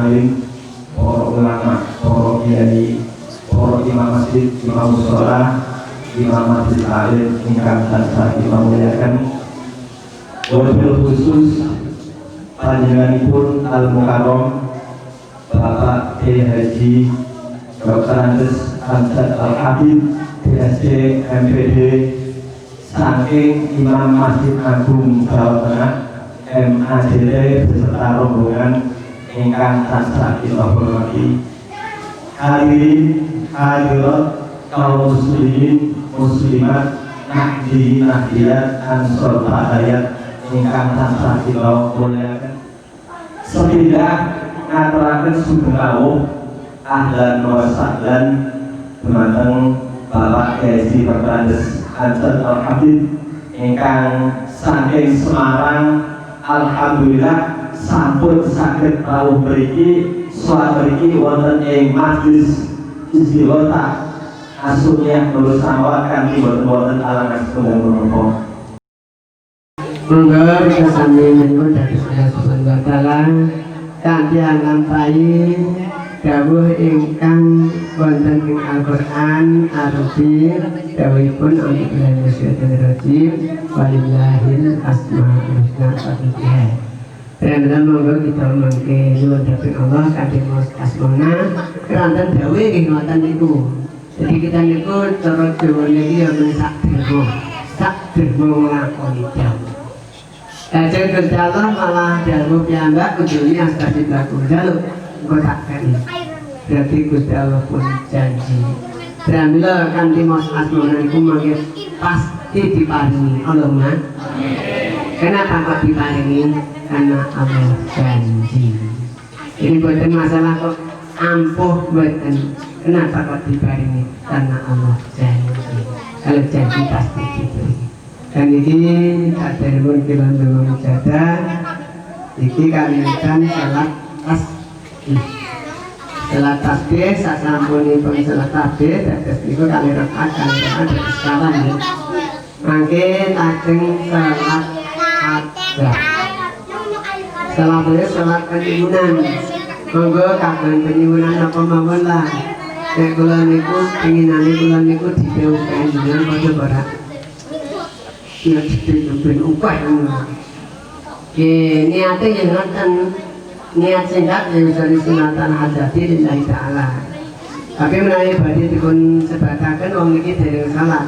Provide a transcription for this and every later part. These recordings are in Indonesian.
alim, para ulama, para kiai, para imam masjid, imam mushola, imam masjid alim ingkang tansah dimuliakan. Wabil khusus panjenenganipun Al-Mukarram Bapak Kiai Haji Dr. Andes Hamzat Al-Habib PSD MPD saking Imam Masjid Agung Jawa Tengah MAJT beserta rombongan ingkang tansah kita hormati. Hadirin hadirat kaum muslimin muslimat nahdi nahdiyat ansor hidayat ingkang tansah kita muliakan. Sepidah ngaturaken sugeng rawuh ahlan wa sahlan dumateng Bapak Kiai Dr. Andes Hamzat Al-Habib ingkang saking Semarang. Alhamdulillah sampun saged rawuh mriki salat mriki wonten ing majelis istighotah Asuniah Nurul Samawat kanthi boten alangan setunggal menapa. Monggo sami menyuwun dhateng Allah Subhanahu wa taala kanthi nglampahi dawuh ingkang wonten ing Al-Qur'an Arabi dawuhipun Alhamdulillah minasyaitonir rajim walillahil asmaul husna fadhilha. Dan monggo kita mangke nyuwun dhateng Allah kanthi asmana keranten dawuh nggih ngoten niku. Jadi kita niku cara Jawa niki ya men sak dermo nglakoni dawuh. Lajeng kendala malah dawuh piyambak kudune astasi laku jaluk engko tak kene. Berarti Gusti Allah pun janji. Pramila kanthi mas asmana niku mangke pasti diparingi. Allahumma amin. Kenapa kok diparingi? Karena Allah janji. Ini bukan masalah kok ampuh buatan. Kenapa kok diparingi? Karena Allah janji. Kalau janji pasti diberi. Dan ini adaripun kula ndonga mujadah iki kaliyan salat tasbih. Salat tasbih sasampunipun salat tasbih dados niku kali rakaat dados salam ya. Mangke lajeng salat hajat. Salat penyuwunan. Monggo kagem penyuwunan apa mawon lah. Nek kula niku pinginane kula niku didhawuhke jenengan padha barak. Ya ben upah ngono. Niate yen ngoten niat singkat ya bisa disunatan hajati lillahi ta'ala. Tapi menawi badhe dipun sebataken wong niki dereng salah.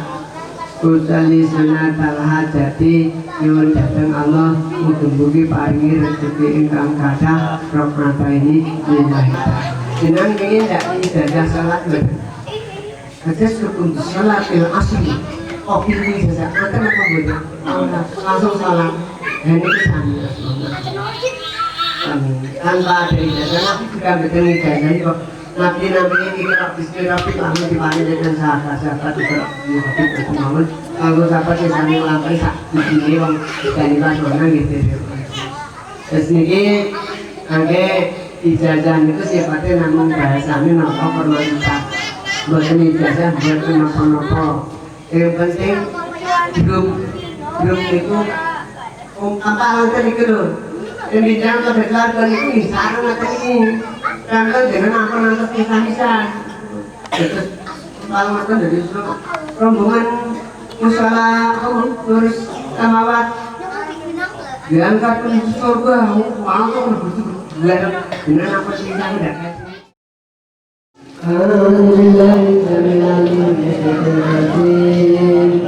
Usalli sunatal hajati nyuwun dhateng Allah mugi-mugi paringi rezeki ingkang kathah rahmataini lillahi ta'ala. Jenengan kenging ndak ibadah salat mboten? Aja cukup salatil asri. Opini jasa nanti apa boleh langsung salam dan itu sami tanpa ada ijazah nabi juga betul ijazah kok nabi ini kira bismillah langsung dipakai dengan sahabat-sahabat juga nabi berkemauan kalau sahabat yang sami lampai sak disini orang dari mana gitu terus ini angke ijazah itu sifatnya namun bahasanya nopo formalitas bukan ijazah buat nopo yang penting grup itu apa langkah itu loh yang bicara pada keluarga itu sarang atau ini langkah dengan apa langkah bisa terus kalau makan dari rombongan musola Nurul Samawat diangkat ke surga langsung begitu dengan apa sih tidak Alhamdulillah Bismillahirrahmanirrahim.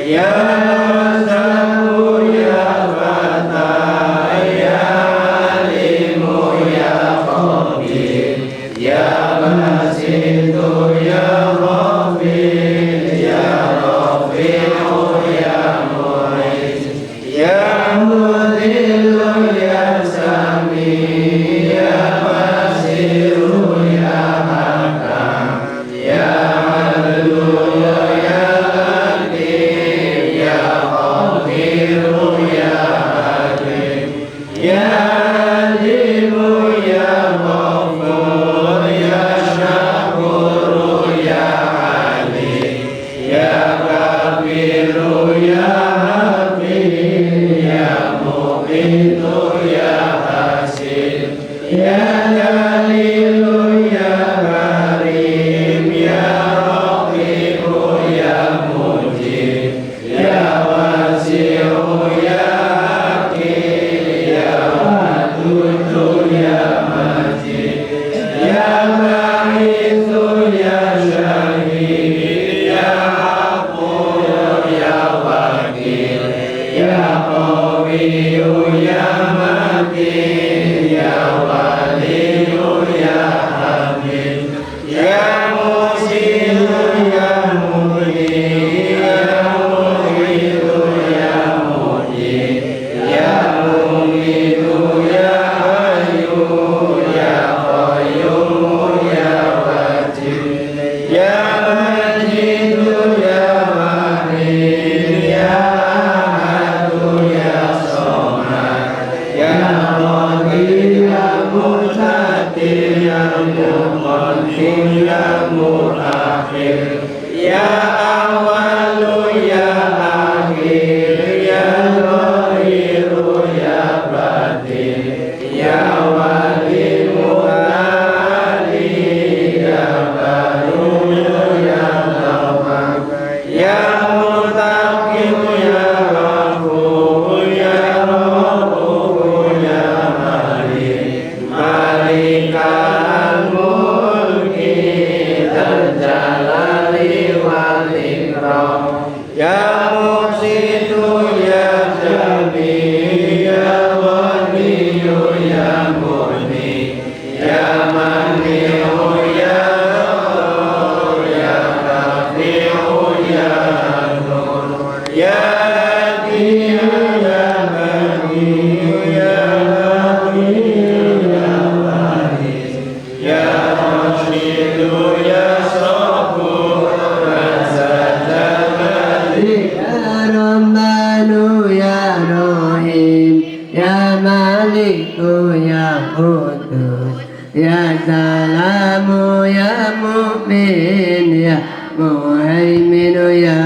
Ya Sabu ya Fatah ya Alimu ya Khabir ya Basitu ya Ghafir ya Rafi'u ya Mu'iz ya Mudhillu ya Sami ya Basiru ya Hakam ya Adlu ya Hakim ya Khabiru ya Hakim ya Alimu ya Ghafur ya Syakuru ya Alim ya Kabiru ya Hafiz ya Mu'mitu ya Hasid ya Jalilu ya Karim ya Raqibu ya Mujib ya Wasi'u ya Hakim ya Wadudu ya Majid ya Ba'isu ya Syahid ya Haqqu ya Wakil ya Qawiyu ya Matin ya Waliyu ya Hamid ya Musilu ya Muhyi ya Muhitu ya Muhyi ya Mumitu ya Hayyu ya Qayyum ya Wajid ya Majidu ya Wahid ya Ahadu ya Somad ya Ghani ya Muqtadir ya Muqaddim ya Muakhir ya Awalu ya Akhir ya Zahiru ya Batin ya Wali Muta'ali ya Baru ya Tawwab ya Mutaqim ya Ghafur ya Rabbul ya Malik Malikal Mulki Dzal Jalali wal Ikram ya Muqsitu ya Jami ya Waliyu ya Mughni ya Mani'u ya Ghafur ya Rafi'u ya Nur ya Hadiyu ya Badi'u ya Hakim ya Wahid ya Rashidu ya Sabur ya Rahmanu ya Rahim ya Maliku ya Qudus ya Salamu ya Mu'min ya Muhaiminu ya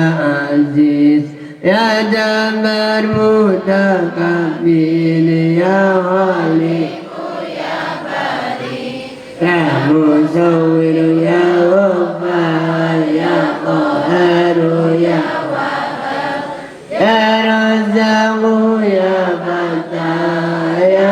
Aziz ya Jabbar Mutakabbir ya Wali ya Musawwir ya Ghaffar ya Qahharu ya ya Razzaqu ya Fattah ya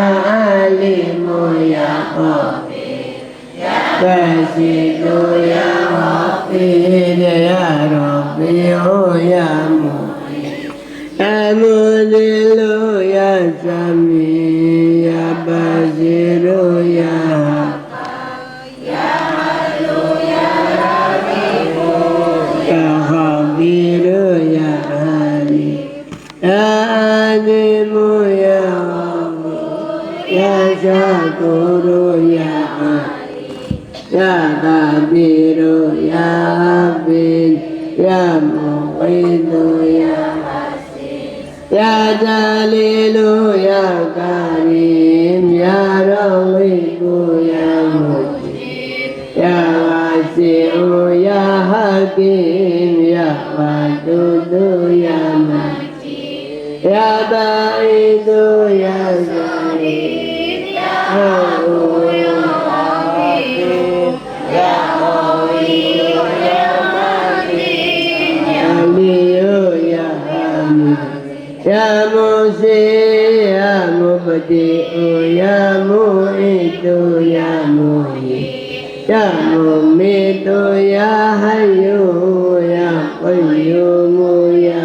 Alimu ya Khabir ya Basitu ya Hafid ya Rafi'u ya Mu'in ya Mudhillu ya Sami ya Basiru ya ya Khabiru ya Ali ya Alimu ya Ghafur ya Syakuru ya Ali ya Kabiru ya Hafiz ya Mu'itu ya ya Jalilu ya Karim ya Raqibu ya Mujib ya Wasi'u ya Hakim ya Wadudu ya Majid ya Ba'idu ya Zahid ya Haqqu ya Wakil ya Qawiyu ya Matin ya Aliyu ya Hamid ya Musi ya Mubdi'u ya Mu'itu ya Muhyi ya Mumitu ya Hayyu ya Qayyum ya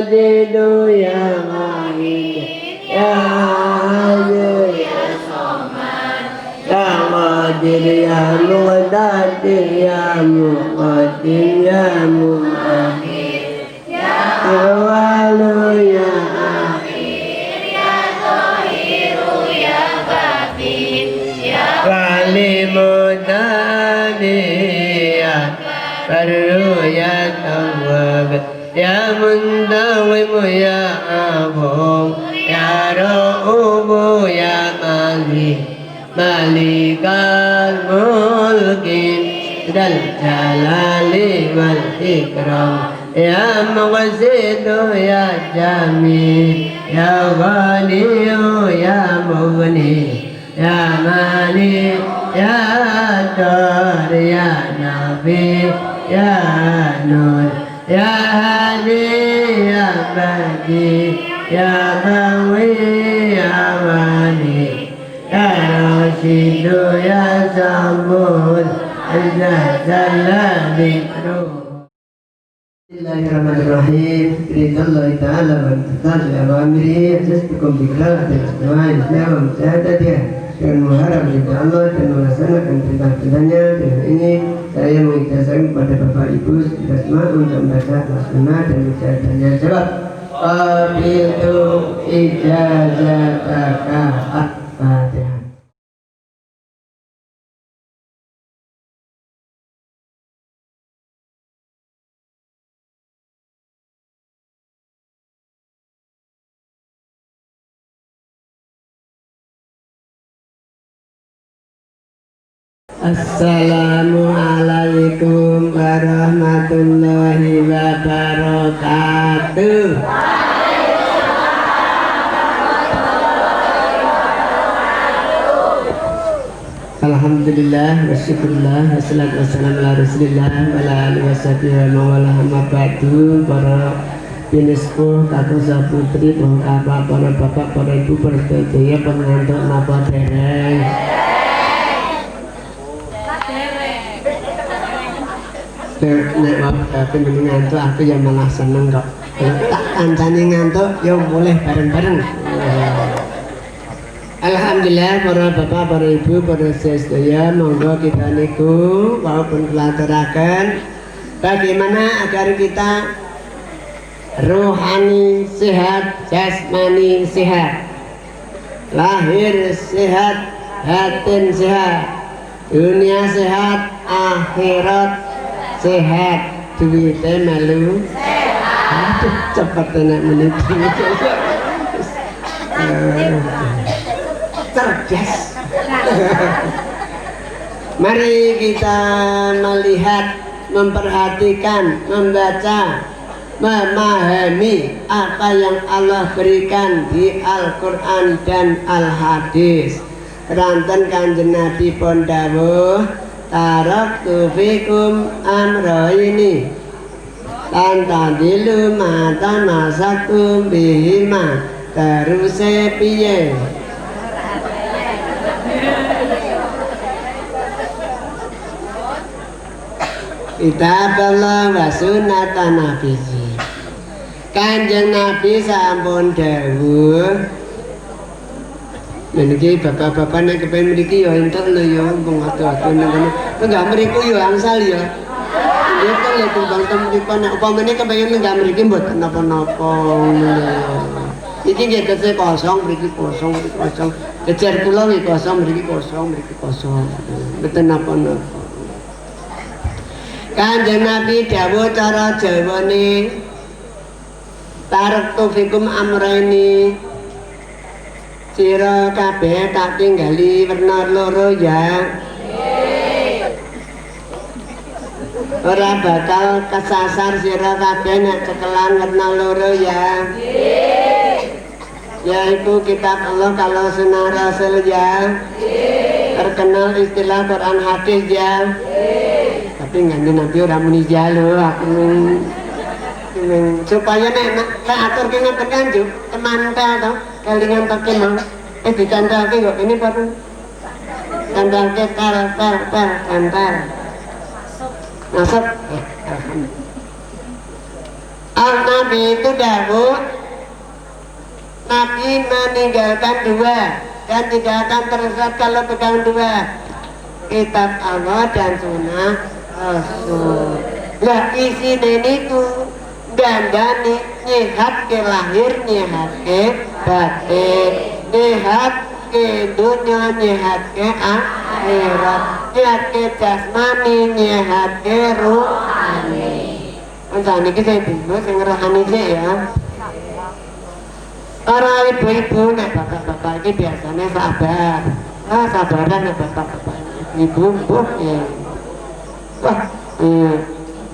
wajidu ya wahid ya ahad ya somad ya qadir ya muqtadir ya muqaddim ya muakhir ya awwalu ya akhir ya zahiru ya batin ya alimu ya baru ya tawwab ya muntawimu ya abu ya ra'ubu ya malikal mulkin dal jalali wal ikram ya mughsidu ya jami ya ghaniyu ya mughni ya mani ya dar ya nabi ya nur ya hadi ya badi ya bawi ya wani ya rashidu ya sabur azza jalla dhikru. Bismillahirrahmanirrahim. Ridallahu ta'ala wa tazal awamiri ajastukum biklah dan doa Islam musyahadatia dan mengharap ridha Allah dan melaksanakan perintah-perintahnya. Dengan ini saya mengijazahkan kepada Bapak Ibu Bisma untuk membaca sunnah dan musyahadahnya. Jawab. Qabiltu ijazataka Al-Fatihah. Assalamualaikum warahmatullahi wabarakatuh. Alhamdulillah wa syukurillah wassalatu wassalamu ala rasulillah wa ala alihi washabihi wa mawala amma ba'du. Para pinisku, kakak saputri, para bapak, para ibu, para sedaya pengantuk napa dereng. Nek wabah ngantuk aku ya malah seneng kok. Tak kancane ngantuk ya boleh bareng-bareng. Alhamdulillah para bapak, para ibu, para sedaya, monggo kita niku walaupun pelaturaken bagaimana agar kita rohani sehat, jasmani sehat, lahir sehat, batin sehat, dunia sehat, akhirat sehat, duitnya melu sehat. Aduh, cepet enak menit cerdas. Mari kita melihat, memperhatikan, membaca, memahami apa yang Allah berikan di Al-Quran dan Al-Hadis. Ranten Kanjeng Nabi pun dawuh, taraktu fikum amroini lan tadilu mata masakum bihima terus piye. Kitab Allah wa sunnatan Nabi. Kanjeng Nabi sampun dawuh. Meniki bapak-bapak nek kepen mriki ya enten lho ya wong atu-atu nang enggak mriku ya angsal ya. Ya to lek timbang temriko nek upamane kepengen enggak mriki mboten napa-napa. Iki nggih kese kosong mriki kosong mriki kosong. Kejar kula nggih kosong mriki kosong mriki kosong. Mboten napa-napa. Kanjeng Nabi dawuh cara Jawane taraktu fikum amraini sira kabeh tak tinggali werna loro ya. Ora bakal kesasar sira kabeh nek cekelan werna loro ya. Yaitu kitab Allah kalau sunnah Rasul ya. Terkenal istilah Quran hadis ya. Tapi nganti nanti orang muni jalo aku supaya nek atur ki ngoten kan Juk temantel to kelingan pakai mau dicantelke kok ini baru cantelke tar cantel masuk Nabi itu dahulu Nabi meninggalkan dua dan tidak akan tersesat kalau pegang dua, kitab Allah dan sunnah Rasul. Lah isi ini tuh dandani nyihat ke lahir, nyihat ke batin, nyihat ke dunia, nyihat ke akhirat, nyihat ke jasmani, nyihat ke rohani. Saat ini saya bingung yang rohani sih ya. Para ibu-ibu, nek bapak-bapak ini biasanya sabar. Sabaran nek bapak-bapak ibu ya. Wah,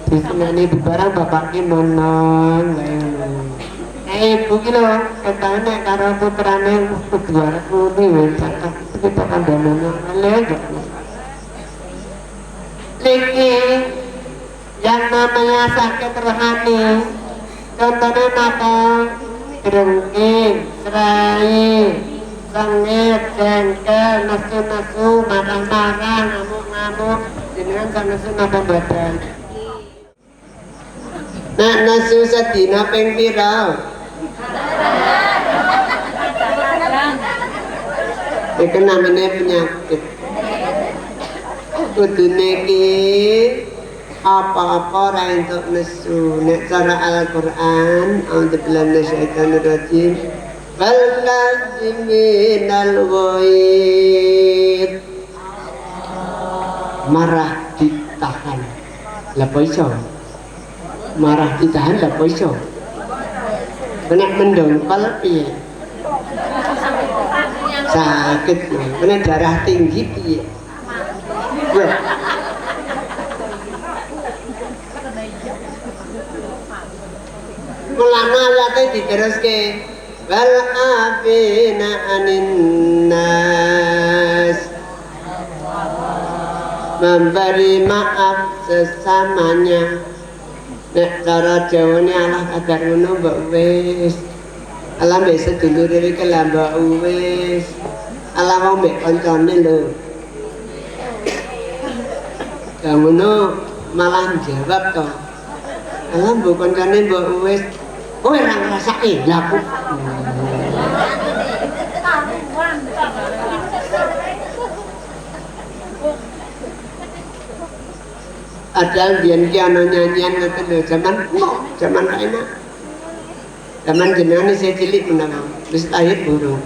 di sini barang bapak ini menang. Ibu ini loh, katanya karo putrane kedua ini cakap kita kan menang. Lagi yang namanya sakit rohani, contohnya apa? Gerengking, serai, sengit, jengkel, nasu-nasu, marah-marah, ngamuk-ngamuk, jenengan nasu napa badan. Nak nasu sedina ping pira? Iku namanya penyakit. Kudune iki apa-apa ora entuk nesu. Nek cara Al-Qur'an a'udzubillahi minasyaitonir rajim wal kadziminal ghaid, marah ditahan lah iso, marah ditahan lah iso, benek mendongkol piye sakit, benek darah tinggi piye mulana ayatnya diteruske wal afina anin nas, memberi maaf sesamanya. Nek cara Jawane Allah kadar ngono mbok wis. Allah mbek sedulur iki lah mbok wis. Allah mau mbek kancane lho. Kamuno malah jawab to. Allah mbok kancane mbok wis. Kowe ora ngrasake lha aku. Ada biyen ki ana nyanyian ngoten lho, zaman enak. Zaman jenengan saya cilik menang, wis lahir burung.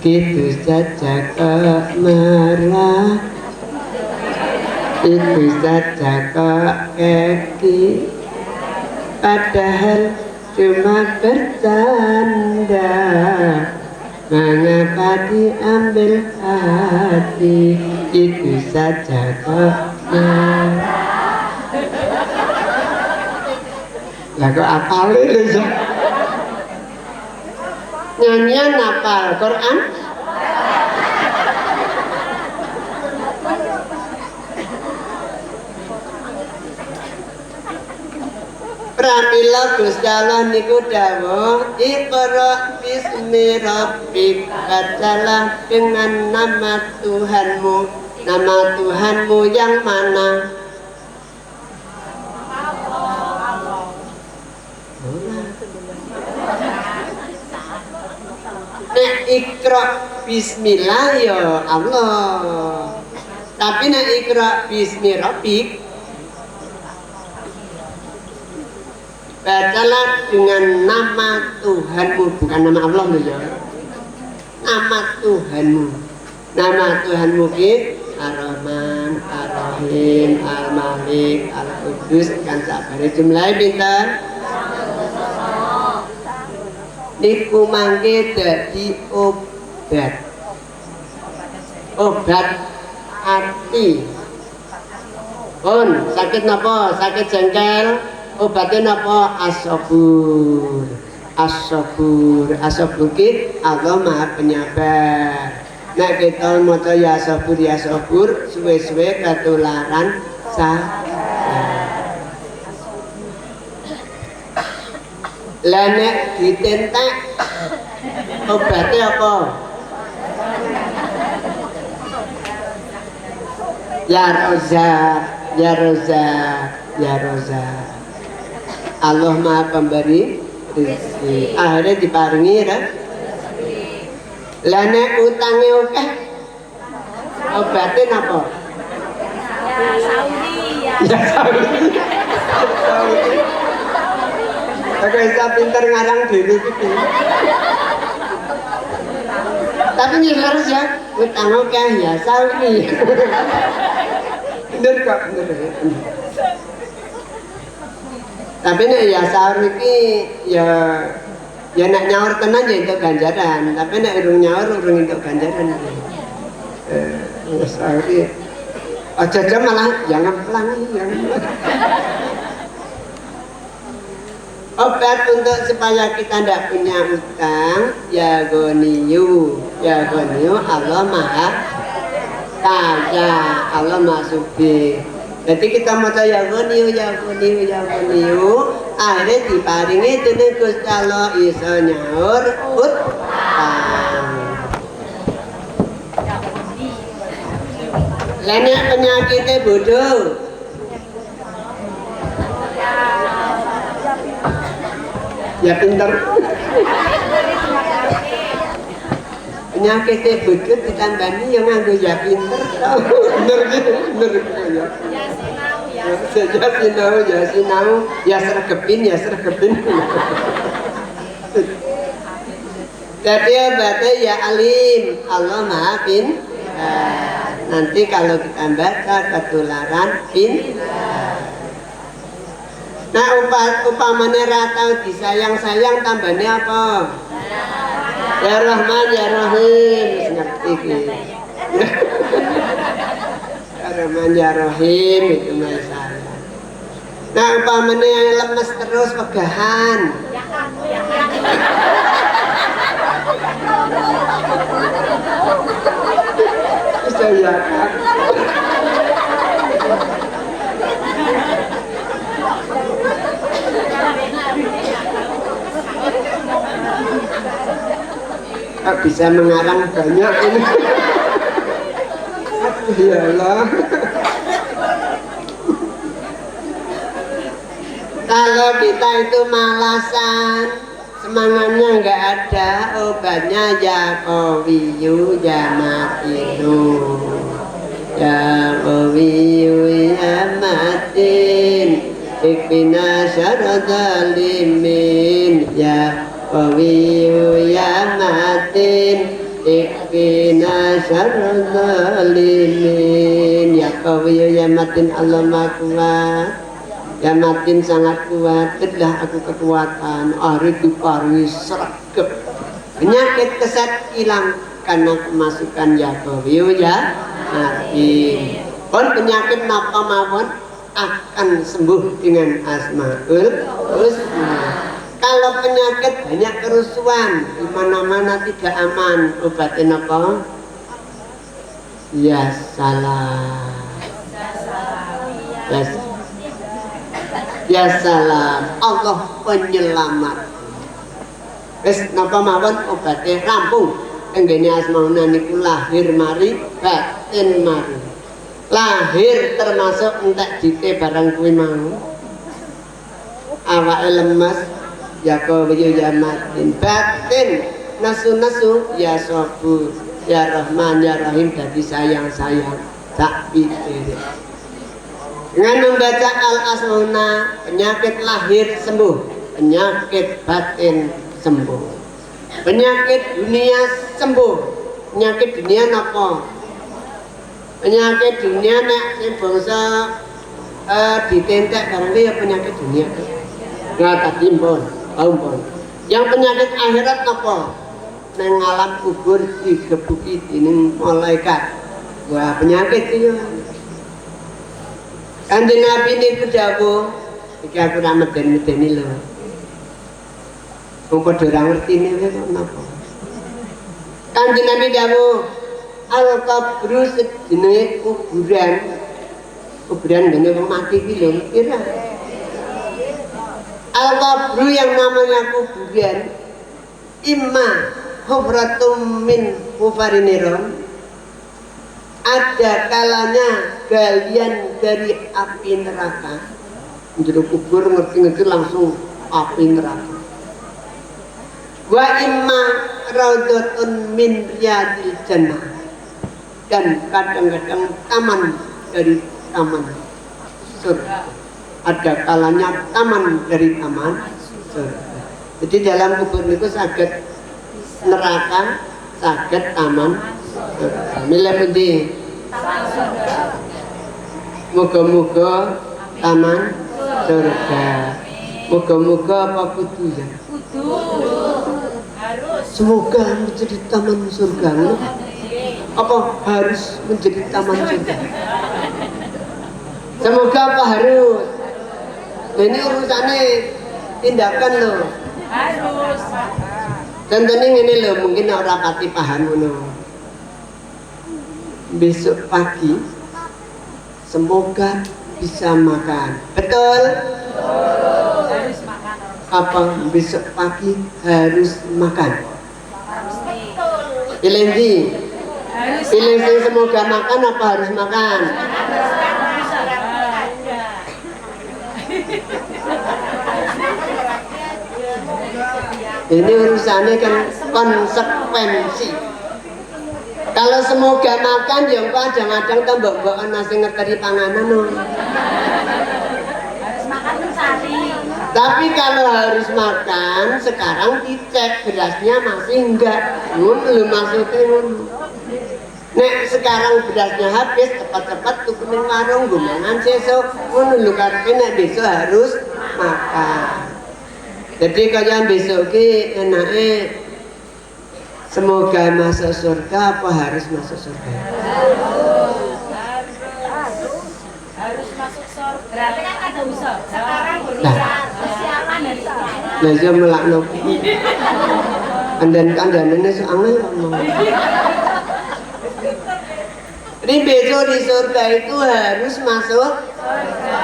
Gitu saja kok marah, itu saja kok keki, padahal cuma bercanda. Mengapa diambil hati, itu saja kok lah kok apal itu nyanyian apal Quran pramila Gusti Allah niku dawuh Iqra bismi rabbik, bacalah dengan nama Tuhanmu. Nama Tuhanmu yang mana? Nek Iqra bismillah ya Allah. Tapi nek Iqra bismi rabbik, bacalah dengan nama Tuhanmu, bukan nama Allah loh ya. Nama Tuhanmu. Nama Tuhanmu ki Ar-Rahman, Ar-Rahim, Al-Malik, Al-Qudus, kan sabare jumlahe pinten? Niku mangke dadi obat. Obat hati. Pun sakit napa? Sakit jengkel. Obatnya napa? As-sabur. As-sabur. As-sabur ki Allah Maha Penyabar. Nek kita maca ya sabur suwe-suwe ketularan sabar. Lah nek ditentek obatnya apa? Ya Rozak, ya Rozak, ya Rozak. Allah Maha Pemberi rezeki. Akhirnya diparingi lah nek utange akeh obate napa? Ya Saudi ya. Ya Saudi. Aku bisa pinter ngarang diri gitu. Tapi ini harus ya, utang oke ya Saudi. Bener kok, bener. Tapi nek ya Saudi ini ya nek nyaur tenan ya itu ganjaran. Tapi nek urung nyaur urung itu ganjaran. Saudi. Aja malah jangan pelang. Obat untuk supaya kita tidak punya utang, ya goniyu Allah Maha Kaya, Allah Maha Suci. Jadi kita mau ya goniyu, akhirnya diparingi dening Gusti Allah iso nyaur utang. Lainnya penyakitnya bodoh. Ya pinter. Penyakitnya bodoh ditambani yang nganggo ya pinter. Bener gitu ya. Ya sinau, ya sregepin. Jadi obatnya ya alim, Allah Maha Pintar. Nanti kalau kita baca ketularan pintar. Nah upamanya ratau disayang-sayang tambahnya apa? Ya Rahman ya Rahim, ngerti gitu. Ya Rahman ya Rahim itu masalah. Nah upamanya lemes terus pegahan. Saya bisa mengarang banyak ini. Ya Allah. Kalau kita itu malasan, semangatnya nggak ada, obatnya ya qawiyu ya matinu. Ya qawiyu ya matin, ikfina syaradzalimin. Ya qawiyu ya matin, ikfina syaradzalimin. Ya qawiyu ya matin, Allah Maha Kuat. Ya matin sangat kuat, telah aku kekuatan, hari diparingi sregep. Penyakit keset hilang karena kemasukan ya qawiyu ya matin. Pun penyakit napa mawon akan sembuh dengan Asmaul Husna. Kalau penyakit banyak kerusuhan, di mana-mana tidak aman, obatnya apa? Ya salam. Ya salam, Allah penyelamat. Wis napa mawon obatnya rampung. Enggene Asmauna niku lahir mari, batin mari. Lahir termasuk entek dite barang kuwi mau. Awake lemes, ya qawiyu ya matin. Batin nasu ya sabur, ya Rahman ya Rahim, dadi sayang-sayang sak pikir. Dengan membaca Al-Asmauna, penyakit lahir sembuh, penyakit batin sembuh, penyakit dunia sembuh. Penyakit dunia apa? Penyakit dunia nek sing bangsa ditentek barang ya penyakit dunia. Nggak tadi pun. Yang penyakit akhirat apa? Neng alam kubur digebuki dening malaikat. Wah penyakit itu. Kanjeng Nabi niku dawuh, iki aku ra meden-medeni lho. Wong padha ora ngertine kok napa. Kanjeng Nabi dawuh, al-qabru sejenenge kuburan. Kuburan ngene wong mati iki lho, kira. Al-qabru yang namanya kuburan imma hufratum min hufariniron. Ada kalanya galian dari api neraka. jero kubur ngerti-ngerti langsung api neraka. Wa imma raudhatun min riyadil jannah, dan kadang-kadang taman dari taman surga. Ada kalanya taman dari taman surga. Jadi dalam kubur itu saged neraka, saged taman surga. Milih pundi? Moga-moga taman surga. Moga-moga apa kudu ya? Semoga menjadi taman surga. Apa harus menjadi taman surga? Semoga apa harus? Ini urusannya tindakan loh. Harus. Contohnya ini loh, mungkin orang pati paham loh. Besok pagi semoga bisa makan. Betul? Harus makan. Apa besok pagi harus makan? Pilih di. Pilih sih semoga makan apa harus makan? Ini urusannya kan konsekuensi. Kalau semoga makan ya kadang-kadang tambah-tambahan nasi ngeteri panganan no. Harus makan sehari. Tapi kalau harus makan sekarang dicek berasnya masih enggak. Belum maksudnya. Nek sekarang berasnya habis, cepat-cepat tuku ning warung gumangan sesuk. Ngono lho karep nek besok harus makan. Jadi kalian besok ki enake semoga masuk surga apa harus masuk surga? Harus masuk surga. Berarti kan ada usaha. Sekarang berusaha persiapan dari sekarang. Lah yo melakno. Andan-andanane soalnya ngomong. Jadi besok di surga itu harus masuk surga.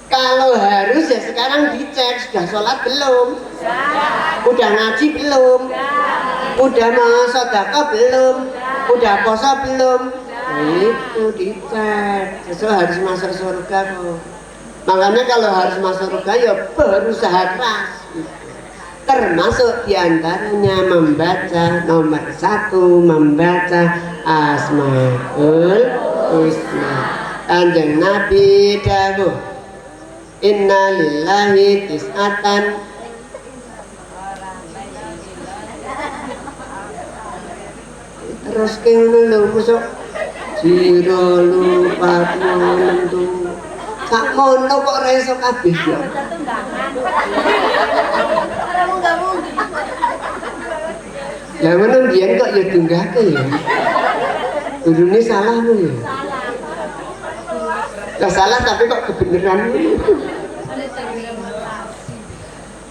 Kalau harus ya sekarang dicek sudah sholat belum, udah ngaji belum, udah mau sedekah belum, udah puasa belum, itu dicek. Besok harus masuk surga kok. Makanya kalau harus masuk surga ya berusaha keras. Termasuk diantaranya membaca nomor 1 membaca Asmaul Husna. Kanjeng Nabi dawuh, inna lillahi tis'atan terus kene lho mosok sira lupa menentu sak mono kok ora iso kabeh ya. Lah ngono biyen kok ya dunggake ya. Gurune salahmu ya. Lah salah tapi kok kebenaran.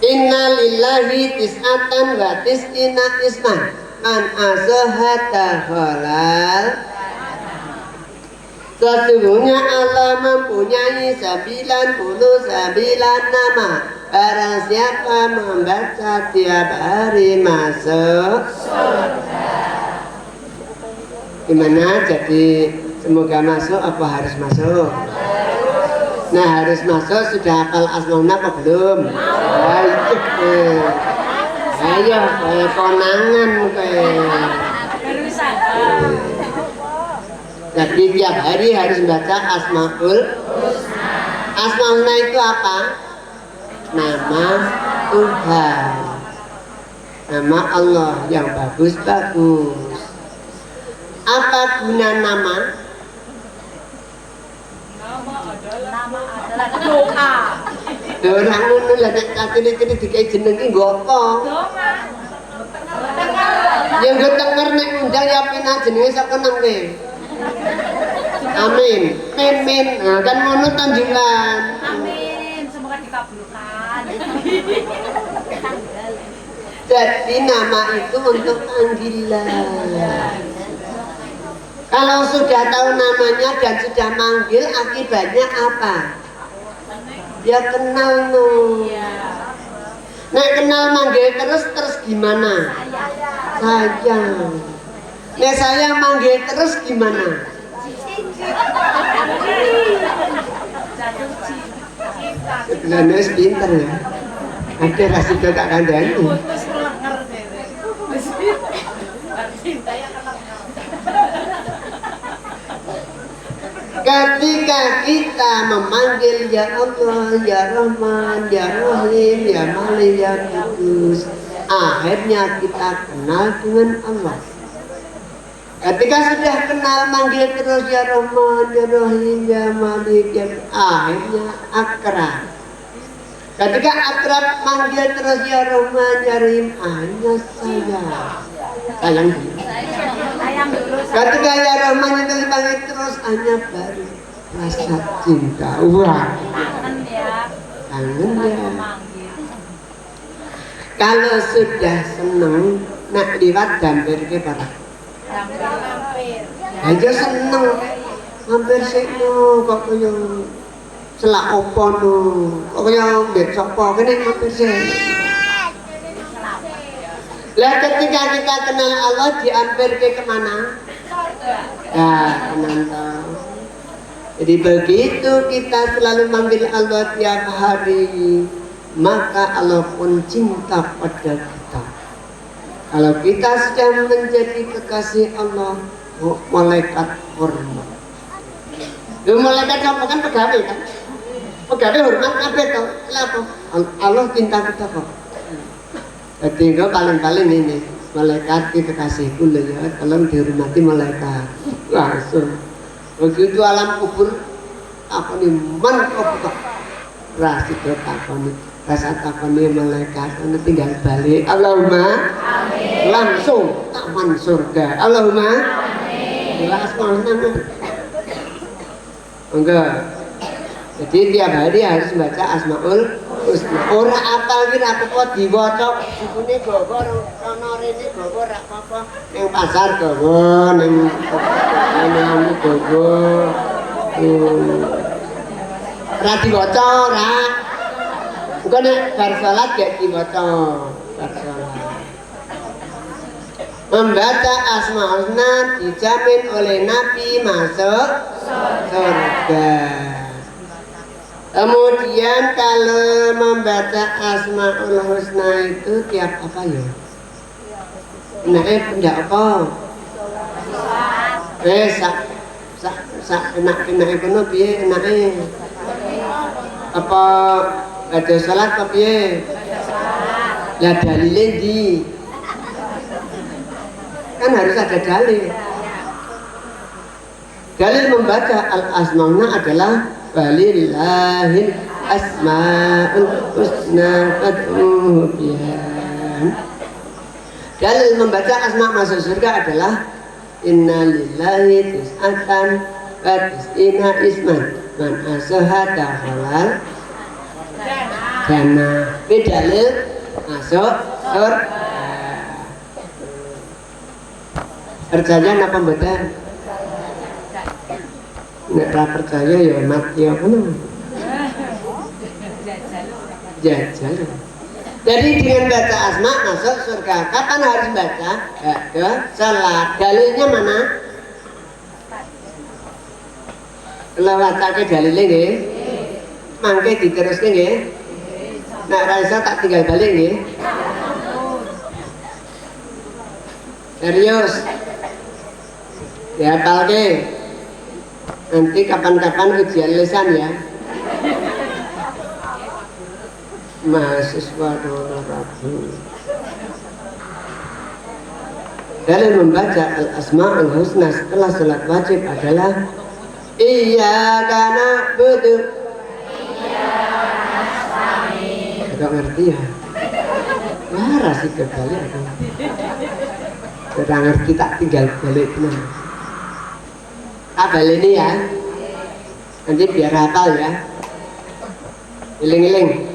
Inna lillahi tis'atan wa tis'ina isman man azahata halal. Sesungguhnya Allah mempunyai 99 nama. Barang siapa membaca tiap hari masuk surga. Gimana? Jadi semoga masuk apa harus masuk? Nah harus masuk sudah hafal asmaul apa belum? Ayo kayak konangan kayak. Jadi tiap hari harus baca asmaul. Asmaul itu apa? Nama Tuhan, nama Allah yang bagus-bagus. Apa guna nama? Doa. Doa ngono lah nek katene dikai jeneng ki nggo apa? Ya nggo tenger nek undang ya pina jenenge sapa nang kowe. Amin. Mimin. Nah, kan ngono tanjulan. Amin. Semoga dikabulkan. Jadi nama itu untuk panggilan. Kalau sudah tahu namanya dan sudah manggil, akibatnya apa? Ya kenal no. Nek kenal manggil terus gimana? Sayang. Nek sayang manggil terus gimana? Sebelah wis pinter ya. Ada rasida tak kandhani. Ketika kita memanggil ya Allah, ya Rahman, ya Rahim, ya Malik, ya Kudus, akhirnya kita kenal dengan Allah. Ketika sudah kenal manggil terus ya Rahman, ya Rahim, ya Malik, ya akhirnya akrab. Ketika akrab manggil terus ya Rahman, ya Rahim, akhirnya sayang dulu. Ketika ya Rahman itu dipanggil terus hanya baru rasa cinta. Wah, kangen ya. Kalau sudah seneng, nak liwat dampir ke para. Aja seneng, hampir sih kok kaya selak opo no, kok kaya mbek sapa kene hampir sih. Lah ketika kita kenal Allah diampir ke kemana? Ya, kenal. Jadi begitu kita selalu manggil Allah tiap hari, maka Allah pun cinta pada kita. Kalau kita sedang menjadi kekasih Allah, malaikat hormat. Malaikat apa kan pegawai kan? Pegawai hormat apa itu? Kenapa? Allah cinta kita kok. Jadi paling-paling ini malaikat itu kekasihku loh ya, tolong dihormati malaikat. Langsung begitu alam kubur apa nih man kok rasida takoni rasa takoni malaikat ana tinggal balik Allahumma amin langsung taman surga Allahumma amin langsung enggak. Jadi tiap hari harus baca Asmaul Husna. Ora apal ki ra apa diwaca bukune gawa ana rene gawa ra apa ning pasar gawa ning anu gawa ra diwaca ra bukan bar salat gak diwaca bar salat. Membaca Asmaul Husna dijamin oleh Nabi masuk surga. Kemudian kalau membaca Asmaul Husna itu tiap apa ya? Enggak apa? Enak kono piye enake? Apa ada salat apa piye? Lah dalile ndi? Kan harus ada dalil. Dalil membaca Al-Asmaul Husna adalah walillahil asmaul husna fad'uhu biha. Dalil membaca asma masuk surga adalah innalillahi tis'atan wa tis'ina isman man asahata halal jannah. Ini dalil masuk surga. Percaya apa mboten? Nek ra percaya ya mati apa no? Jajal. Jadi dengan baca asma masuk surga. Kapan harus baca? Ada salat. Dalilnya mana? Kalau wacake dalile nggih. Mangke diteruske nggih. Nek ra iso tak tinggal balik nggih. Serius. Ya hafalke. Nanti kapan-kapan ujian lisan ya. Mahasiswa Rabu. Dalil membaca Al-Asmaul Husna setelah salat wajib adalah iyyaka na'budu. Agak ngerti ya? Wah, rasih kebalik aku. Tidak ngerti tak tinggal balik tenang. Abal ini ya, nanti biar hafal ya. Iling-iling.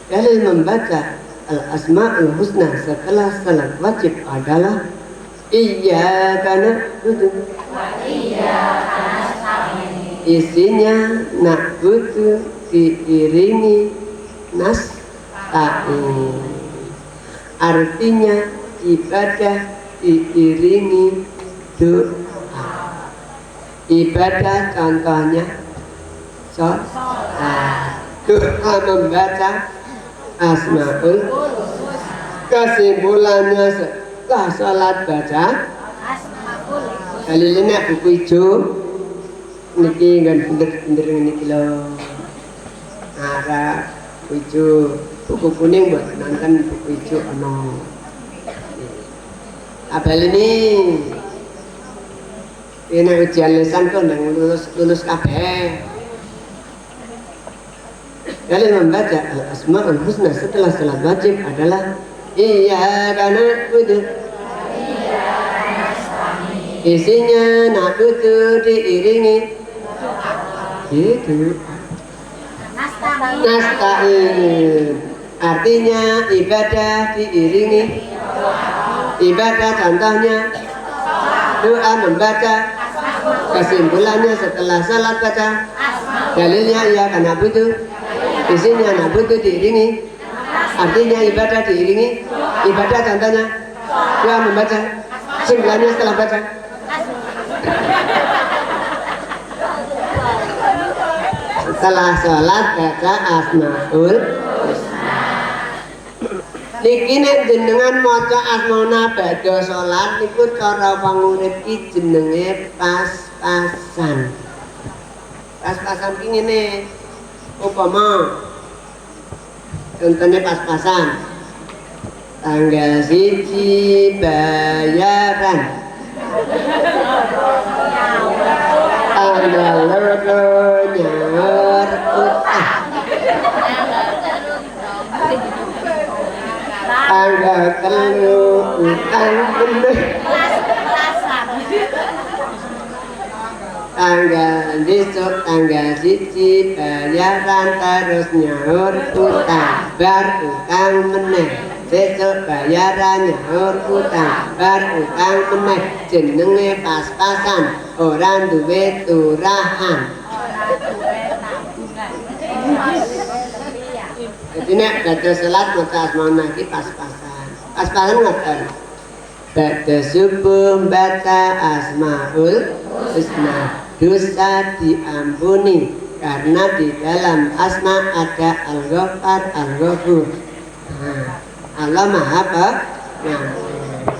Dalil membaca Al-Asmaul Husna setelah salat wajib adalah iyyaka na'budu wa iyyaka nasta'in. Isinya na'budu diiringi nasta'in. Artinya ibadah diiringi doa. Ibadah contohnya sholat. doa membaca Asmaul. Kesimpulannya setelah sholat baca Asmaul. kali ini buku hijau niki kan bener-bener niki lo arah buku hijau, buku kuning buat nonton buku hijau ono. Abal ini ujian lisan kok nang lulus kabeh. Kalian membaca Al-Asmaul Husna setelah salat wajib adalah Iyyaka na'budu. Isinya na'budu diiringi gitu. Nasta'in artinya ibadah diiringi ibadah, contohnya doa membaca. Kesimpulannya setelah salat baca dalilnya Iyyaka na'budu. Isinya na'budu diiringi artinya ibadah diiringi ibadah, contohnya doa membaca. Kesimpulannya setelah baca setelah sholat baca Asmaul Husna. Niki nek jenengan maca asmauna badha sholat niku cara pangurip iki jenenge pas-pasan. Pas-pasan ki ngene. Upama contohnya pas-pasan tanggal 1 bayaran, tanggal 2 nyaur utang, tanggal 3 utang bener, tanggal besok tanggal 1 bayaran terus nyaur utang bar utang meneh, besok bayaran nyaur utang bar utang meneh, jenenge pas-pasan ora duwe turahan. Jadi nek badhe salat maca asmaul iki pas-pasan. Pas-pasan ngoten. Badhe subuh baca Asmaul Husna dosa diampuni karena di dalam asma ada Al-Ghaffar, Al-Ghafur. Allah Maha Pengampun.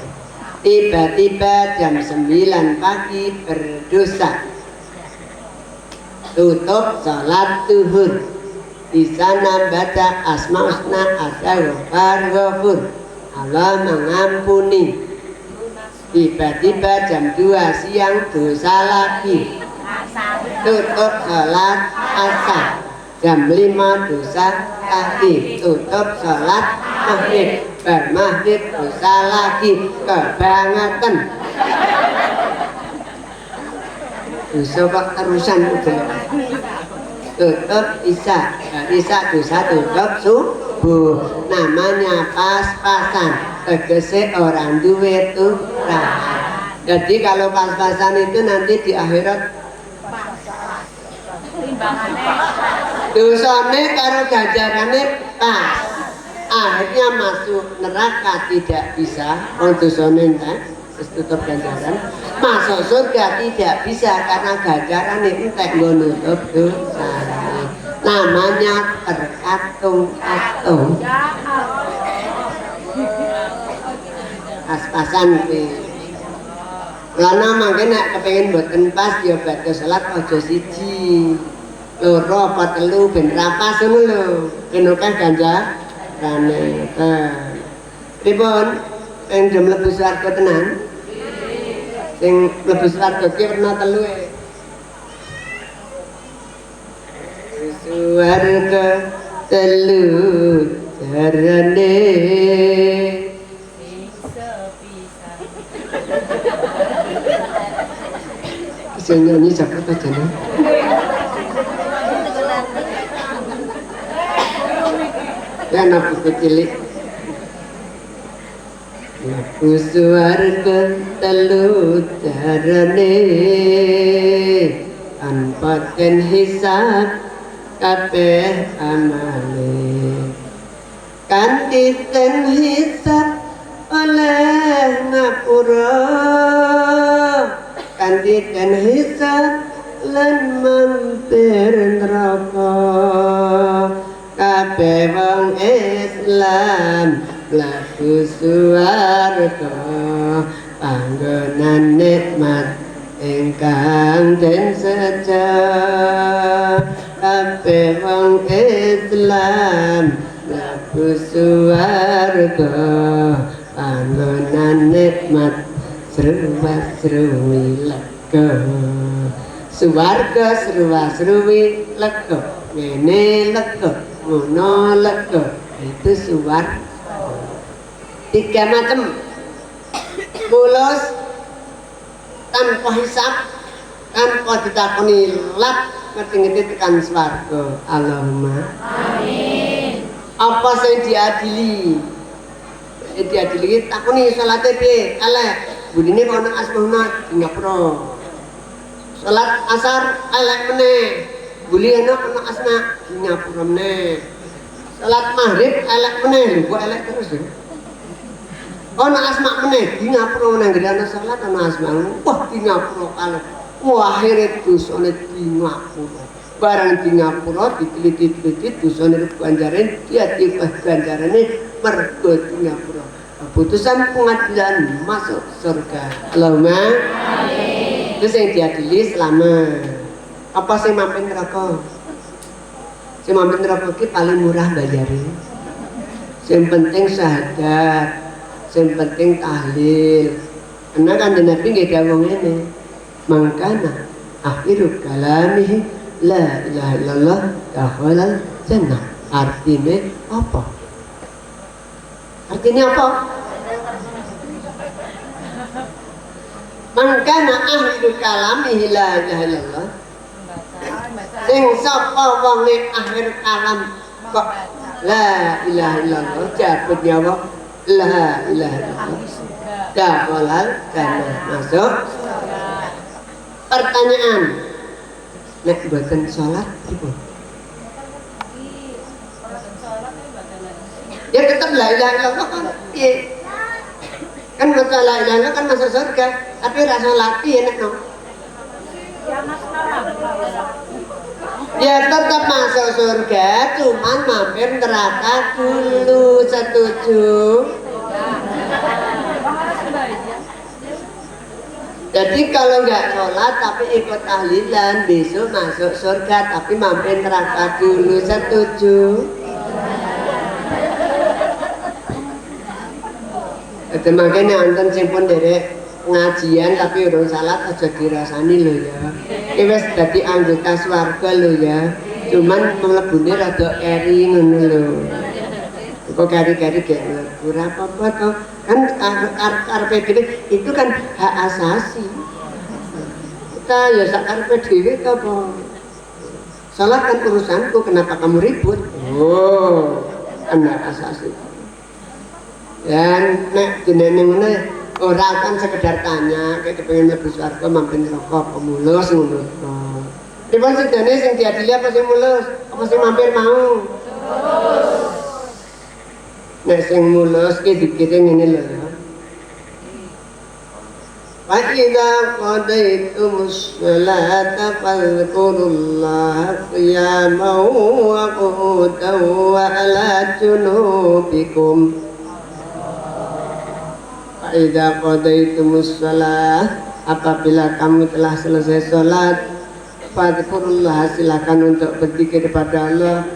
Tiba-tiba jam 9 pagi berdosa, tutup sholat zuhur, di sana baca Asmaul Husna ada Ghaffar, Ghafur, Allah mengampuni. Tiba-tiba jam 2 siang dosa lagi, tutup sholat asar. Jam 5 dosa lagi, tutup sholat maghrib. Bermaghrib dosa lagi, kebangetan. Dosa kok terusan udah. Tutup isya, isya dosa tutup subuh. Namanya pas-pasan. Tegese orang duwe turahan. Jadi kalau pas-pasan itu nanti di akhirat dosane karo ganjarane pas. Akhirnya masuk neraka tidak bisa. Dosane entek wis tutup ganjaran. Masuk surga tidak bisa karena ganjarane entek nggo nutup dosane. Namanya terkatung-katung. Pas-pasan kuwi. Lana mangke nek kepengin mboten pas ya badhe salat aja siji, loro apa telu ben ra pas ngono lho. Ben akeh ganjarane. Pripun? Sing dem mlebu swarga tenan? Sing mlebu swarga ki werna telu e. Swarga telu jarane bisa nyanyi Jakarta jana. Ya anak buku cilik. Laku swarga telu jarane tanpa den hisab kabeh amale. Kanthi den hisab oleh ngapura, kanthi den hisab lan mampir neraka. kabeh wong Islam mlaku swarga panggonan nikmat ingkang den seja kabeh wong Islam mlaku swarga panggonan nikmat seruwa-seruwi lega swarga seruwa-seruwi lega ngene lega ngono lega itu swarga 3 macam mulus tanpa hisab tanpa ditakoni lak ngerti-ngerti tekan swarga Allahumma amin apa sing diadili takoni salate piye elek budine kok ana asmauna di ngapura salat asar elek meneh buli ana asma di ngapura meneh salat maghrib elek meneh lho kok elek terus ya ana asma meneh di ngapura meneh nggih ana salat ana asma wah di ngapura kalih wah akhire dosane di ngapura barang di ngapura diteliti-teliti dosane ganjarane diati ganjarane mergo di ngapura keputusan pengadilan masuk surga Allahumma amin itu yang diadili selama apa sih mampir neraka sing mampir neraka ki paling murah bayare sing penting syahadat sing penting tahlil karena kan Nabi nggih dawuh ngene mangkana akhiru kalamihi la ilaha illallah dakhalal jannah artinya apa artinya apa mangkana akhiru kalamihi la ilaha illallah sing sapa wong akhir kalam kok la ilaha illallah jabut nyawa la ilaha illallah dakhalal jannah masuk pertanyaan nek mboten salat pripun ya tetap la ilaha illallah kan piye kan maca la ilaha illallah kan masuk surga tapi ra salat piye nek no ya tetap masuk surga cuman mampir neraka dulu setuju jadi kalau nggak sholat tapi ikut tahlilan besok masuk surga tapi mampir neraka dulu setuju itu makanya anten simpun derek pengajian tapi urung salat aja dirasani lho ya iki wis dadi anggota swarga lho ya cuman mlebune rada eri ngono lho kok kari-kari gak ora apa-apa to kan karepe dhewe itu kan hak asasi kita ya sak karepe dhewe to apa salat kan urusanku kenapa kamu ribut oh kan hak asasi dan nek jenenge ngono ora kan sekedar tanya kayak kepengen mlebu swarga mampir neraka pemulus ngono to pripun sedene sing diadili apa sing mulus apa sing mampir mau nek sing mulus ki dikire ngene lho ya wa idza qadaytumus sholata fadhkurullaha qiyaman wa qu'udan wa ala junubikum wa idza qadaytumus sholat apabila kamu telah selesai sholat fadhkurullaha silakan untuk berzikir kepada Allah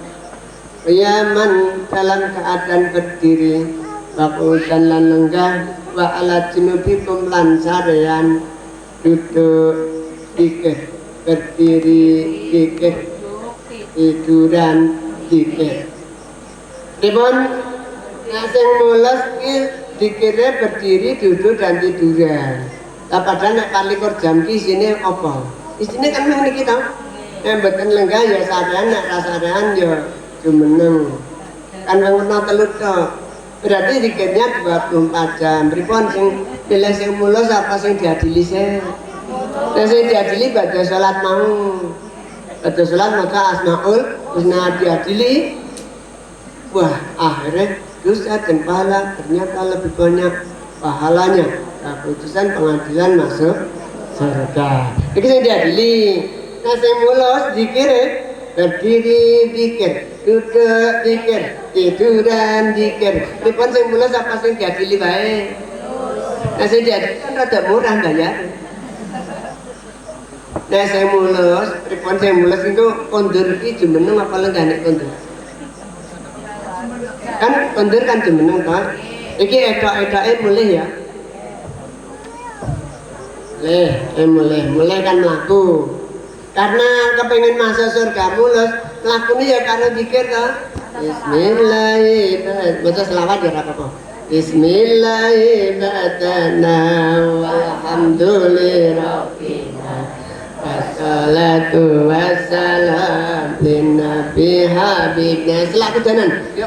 qiyaman dalam keadaan berdiri waqudan lan lenggah wa ala junubikum lan sarean duduk fikih berdiri fikih tiduran fikih pripun sing mulus ki dikira berdiri duduk dan tiduran lah padahal nek palikur jam ki isine apa isine kan mung niki to nek mboten lenggah ya sarean nek rasarean ya jumeneng kan ngono telut to berarti dikirnya 24 jam pripun sing pilih sing mulus apa sing diadili sing diadili badhe salat mau badhe salat maka asmaul husna diadili wah akhirnya dosa dan pahala ternyata lebih banyak pahalanya keputusan pengadilan masuk surga iki sing diadili nah sing mulus dikir berdiri pikir duduk zikir, tiduran zikir. Pripun sing mulus apa sing diadili wae? Nah sing diadili kan rada murah bayar. Nah sing mulus, pripun sing mulus itu kondur iki jumeneng apa lenggane kondur? Kan kondur kan jumeneng toh. Iki edok-edoke mulih ya. Mulai kan melaku. Karena kepengen masuk surga mulus, lakune ya karo zikir toh. Bismillahirrahmanirrahim. Baca selawat ya apa-apa. Bismillahirrahmanirrahim. Walhamdulillahirabbil wassalatu wassalam linnabi habibna. Selaku danan. Yuk.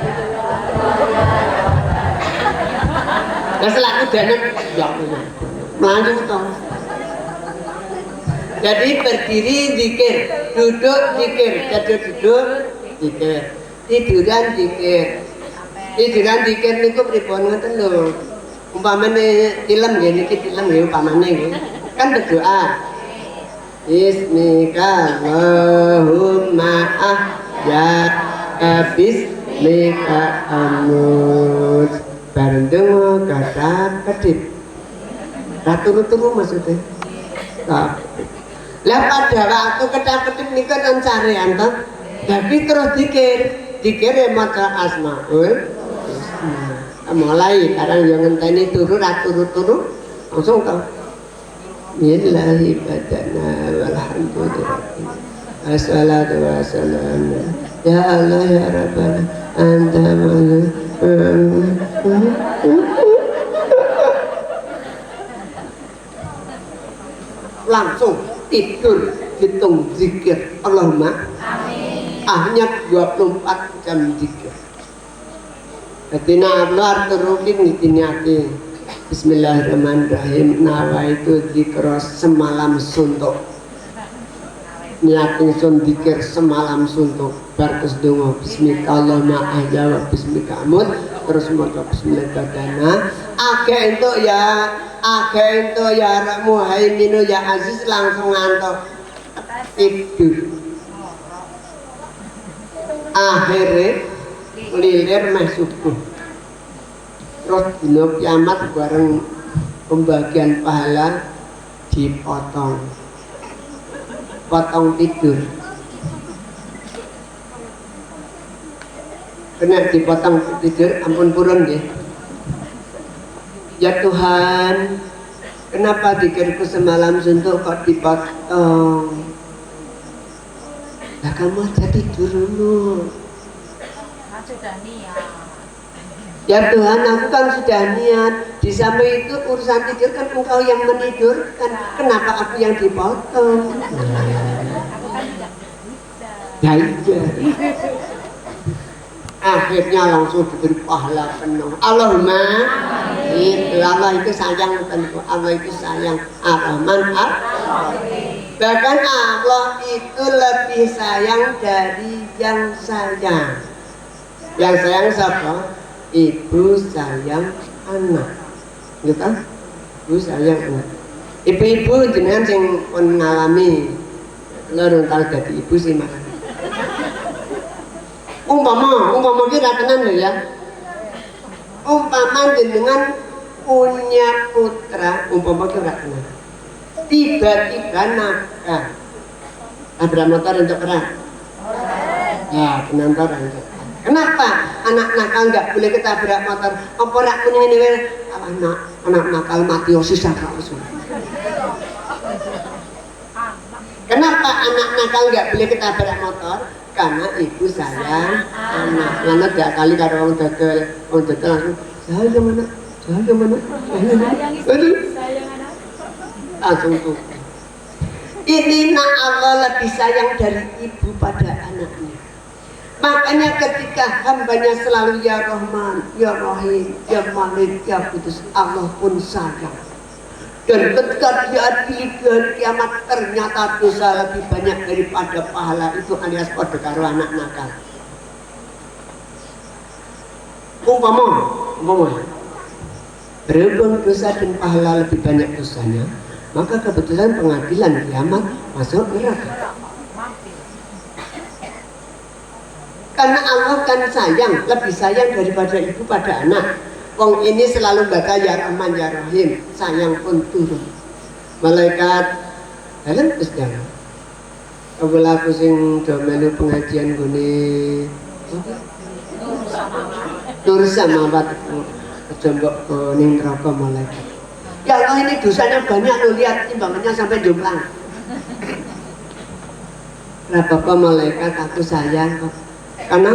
Selaku danan. Ya Allah. Maju toh. Jadi berdiri zikir, duduk zikir, duduk zikir, tiduran zikir. Tiduran zikir niku pripun ngoten lho. Umpamane film nggih niki film nggih umpamane nggih. Kan berdoa. Bismika Allahumma ahya bismika amut. Bareng donga kata kedip. Turu-turu maksudnya. Lah pada waktu kedap-kedip niku kan carean to. Jadi terus dikir maca asmaul husna. Mulai karang yo ngenteni turu ra turu-turu langsung to. Billahi badana walhamdulillah. Assalatu wassalamu ya Allah ya Rabbana anta langsung tidur hitung zikir Allahumma ahnya 24 jam zikir. Jadi luar terukin ngitiniati Bismillahirrahmanirrahim. Nawaitu zikra semalam suntuk. Niatin sun zikir semalam suntuk. Barkus dongo bismika Allahumma ahya wa bismika amut. Terus maca bismillahirrahmanirrahim. Ake itu ya Muhaiminu ya Aziz langsung ngantuk tidur. Akhirnya lilir meh subuh. Terus dino kiamat bareng pembagian pahala dipotong. Potong tidur. Kena dipotong tidur ampun purun nggih. Ya Tuhan, kenapa zikirku semalam suntuk kok dipotong? Lah kamu aja tidur dulu. Sudah niat. Ya Tuhan, aku kan sudah niat. Di samping itu urusan tidur kan engkau yang menidurkan. Kenapa aku yang dipotong? Ya iya. Akhirnya langsung diberi pahala penuh. Allahumma Allah itu sayang tentu. Allah itu sayang Ar-Rahman bahkan Allah itu lebih sayang dari yang sayang. Yang sayang siapa? Ibu sayang anak. Gitu? Ibu sayang anak. Ibu-ibu jenengan sing pun ngalami lho tau dadi ibu sih malah. Umpama kira tenan lho ya. Umpama jenengan punya putra, umpama kira tenan. Tiba-tiba nakal. Nabrak motor untuk perang. Ya, penonton untuk. Kenapa anak nakal nggak boleh ketabrak motor? Apa rak kuning ini anak nakal mati susah langsung. Kenapa anak nakal nggak boleh ketabrak motor? Karena ibu sayang anak. Karena gak kali karo orang dodol langsung sayang mana? Langsung tuh. Ini nak Allah lebih sayang dari ibu pada anaknya. Makanya ketika hambanya selalu ya Rahman, ya Rahim, ya Malik, ya Kudus, Allah pun sayang. Dan ketika diadili di hari kiamat ternyata dosa lebih banyak daripada pahala itu alias pada karo anak nakal. Umpama berhubung dosa dan pahala lebih banyak dosanya, maka kebetulan pengadilan kiamat masuk neraka. Karena Allah kan sayang, lebih sayang daripada ibu pada anak. Wong ini selalu baca ya Rahman ya Rahim, sayang pun turun. Malaikat dalam kesedihan. Kawula aku sing do melu pengajian gune Nur Samawat kejembok ning neraka malaikat. Ya Allah ini dosanya banyak lo, lihat timbangannya sampai jomplang. Apa malaikat aku sayang kok. Karena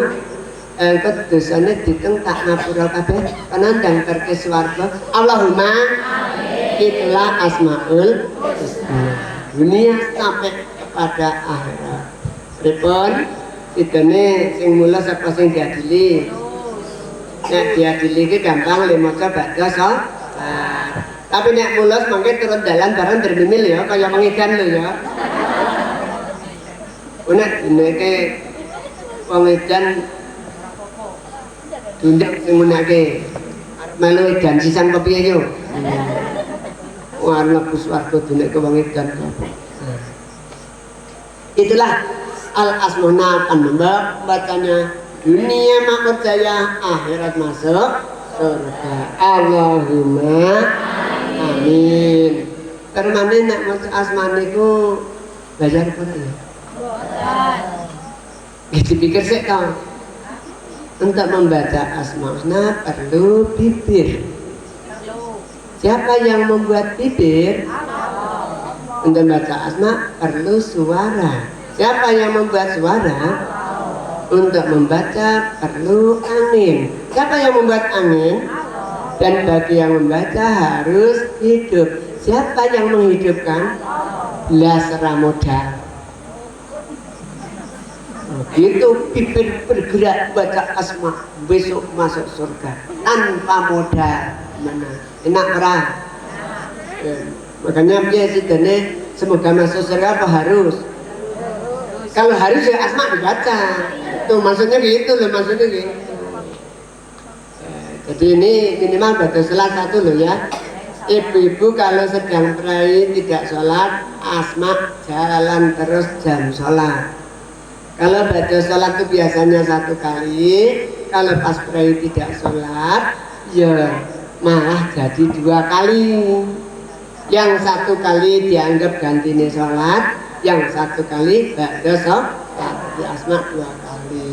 dosanya diteng tak ngapura kabeh karena ndang terke swarga. Allahumma itulah asmaul husna. Dunia sampai kepada akhirat. Pripun idene sing mula sapa sing diadili. Nek diadili iki gampang le maca baca tapi nek mulus mangke turun dalan bareng bermimil ya kaya mengidan lho ya. Nek dineke wong edan dundek sing menake melu edan sisan kepiye yo. Warna puswarga dundek ke wong edan. Itulah al-asmona kan bacanya dunia makmur jaya akhirat masuk surga. Allahumma amin. Termane nek maca asmane iku bayar apa ya? Dipikir sih kau. Untuk membaca asmaul perlu bibir. Siapa yang membuat bibir? Untuk membaca asma perlu suara. Siapa yang membuat suara? Untuk membaca perlu angin. Siapa yang membuat angin? Dan bagi yang membaca harus hidup. Siapa yang menghidupkan? Belasra modal. Begitu bibir bergerak baca asma, besok masuk surga tanpa modal. Mana? Enak ora? Makanya biasanya semoga masuk surga apa harus? Kalau harus ya asma dibaca. Tuh maksudnya gitu loh, maksudnya gitu. Jadi ini minimal baca salah satu loh ya. Ibu-ibu kalau sedang perai tidak sholat, asma jalan terus jam sholat. Kalau baca sholat itu biasanya 1 kali, kalau pas perai tidak sholat, ya malah jadi 2 kali. Yang 1 kali dianggap gantinya sholat, yang 1 kali baca sholat, di asma 2 kali.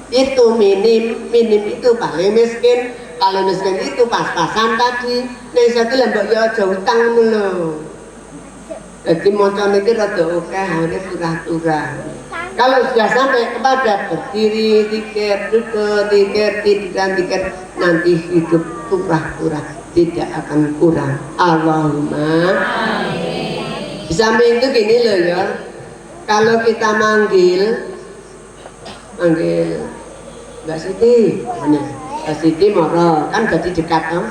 Itu minim itu paling miskin. Kalau miskin itu pas-pasan tadi. Nek satu lembok ya aja utang lho. Jadi moco niki rada akeh harus turah-turah. Kalau sudah sampai kepada berdiri, zikir, duduk, zikir, tiduran, zikir, nanti hidup turah-turah, tidak akan kurang. Allahumma amin. Di samping itu gini loh ya. Kalau kita manggil Mbak Siti, Mbak Siti moro kan jadi dekat kan?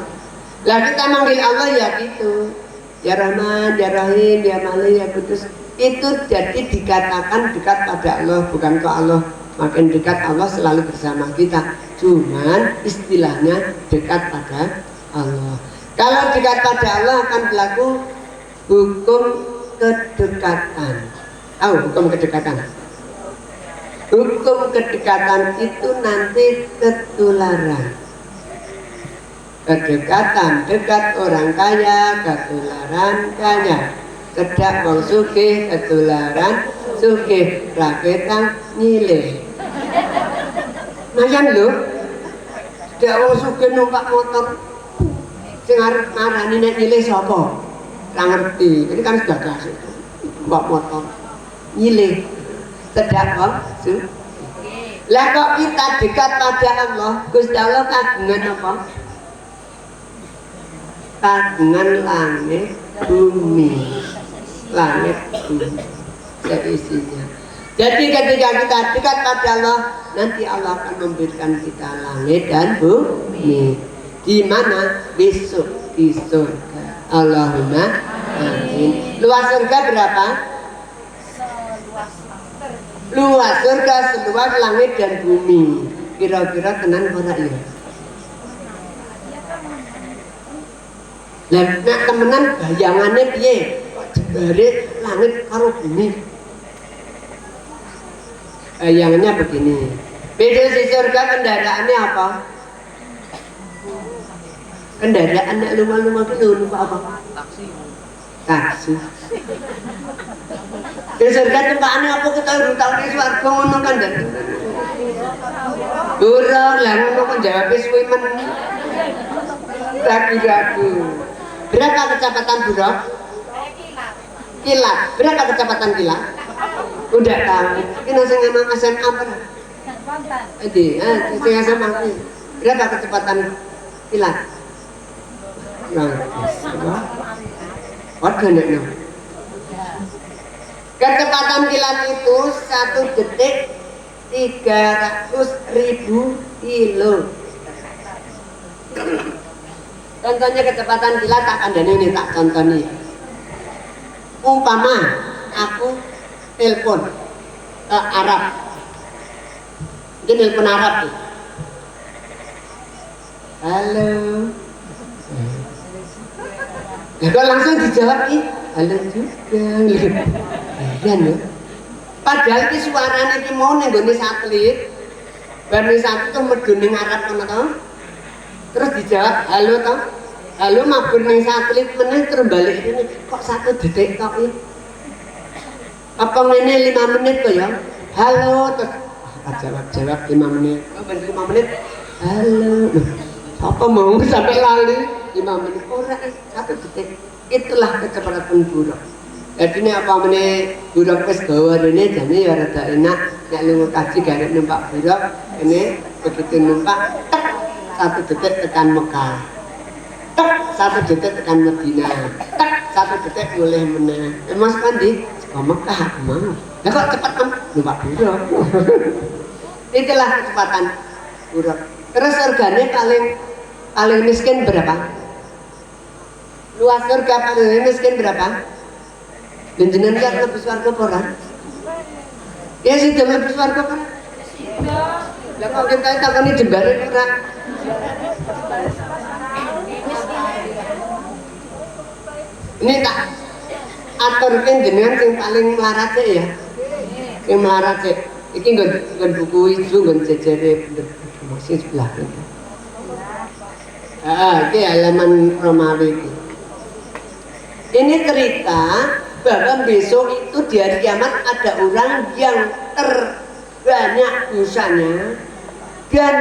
Lah kita manggil Allah ya gitu, ya Rahman, ya Rahim, ya Malik, ya Kudus. Itu jadi dikatakan dekat pada Allah, bukan ke Allah makin dekat, Allah selalu bersama kita. Cuman istilahnya dekat pada Allah. Kalau dekat pada Allah akan berlaku hukum kedekatan. Tahu hukum kedekatan? Hukum kedekatan itu nanti ketularan. Kedekatan dekat orang kaya, ketularan kaya. Cedak wong sugih, ketularan sugih. Raketang nyilih. Mayan lho. Cedak wong sugih numpak motor. Sing arep marani nek nyilih sapa? Ora ngerti. Ini kan sudah jelas itu. Numpak motor. Nyilih. Cedak wong sugih. Lah kok kita dekat pada Allah, Gusti Allah kagungan apa? Kagungan langit bumi. Langit bumi seisinya. Jadi ketika kita dekat pada Allah, nanti Allah akan memberikan kita langit dan bumi. Di mana? Besok di surga. Allahumma amin. Luas surga berapa? Luas surga seluas langit dan bumi. Kira-kira tenan ora ya? Lah nek temenan bayangane piye? Jebare langit karo bumi. Bayangannya begini. Beda di surga kendaraannya apa? Kendaraan nak lumah-lumah dulu lupa apa? Taksi. Di surga tumpahannya apa kita udah tahu di swarga ngono kan dan. Durung lah ngono kan jawab suwi men. Ragu-ragu. Berapa kecepatan buruk? Kilat. Berapa kecepatan kilat? Udah tahu. Ini nasi ngomong SMA apa? Jadi, saya SMA. Berapa kecepatan kilat? What ganda no? Kecepatan kilat itu 1 detik 300.000 kilo. Contohnya kecepatan kilat tak kandani ini tak contoh nih. Umpama aku telepon ke Arab, ini telepon Arab nih. Halo. Ya kok langsung dijawab nih, halo juga. Iya nih. Padahal ini suaranya ini mau nenggoni satelit, baru satu tuh meduni Arab kan tau. Terus dijawab halo tau. Halo mabur ning satelit meneh terus balik ini kok 1 detik tok iki. Apa ngene 5 menit kok ya? Halo terus jawab 5 menit. Oh ben 5 menit. Halo. Apa mau sampai lali 5 menit ora 1 detik. Itulah kecepatan buruk. Jadi ini apa meneh buruk wis gawa rene jane ya rada enak nek lunga kaji garek numpak buruk ini begitu numpak 1 detik tekan Mekah. 1 detik tekan Medina. 1 detik boleh meneh. Mas Pandi, ke Mekah mau. Lah kok cepat numpak buruk. Itulah kecepatan buruk. Terus surganya paling miskin berapa? Luas surga paling miskin berapa? Dan jenengan kan lebih swarga ora? Ya sih lebih swarga ora? Lah kok kita takoni jembare ora? Ini tak aturkan jenengan yang paling melarat sih ya. Yang melarat sih. Ini nggon buku itu nggon jejere masih sebelah itu. Ini halaman Romawi itu. Ini cerita bahwa besok itu di hari kiamat ada orang yang terbanyak dosanya dan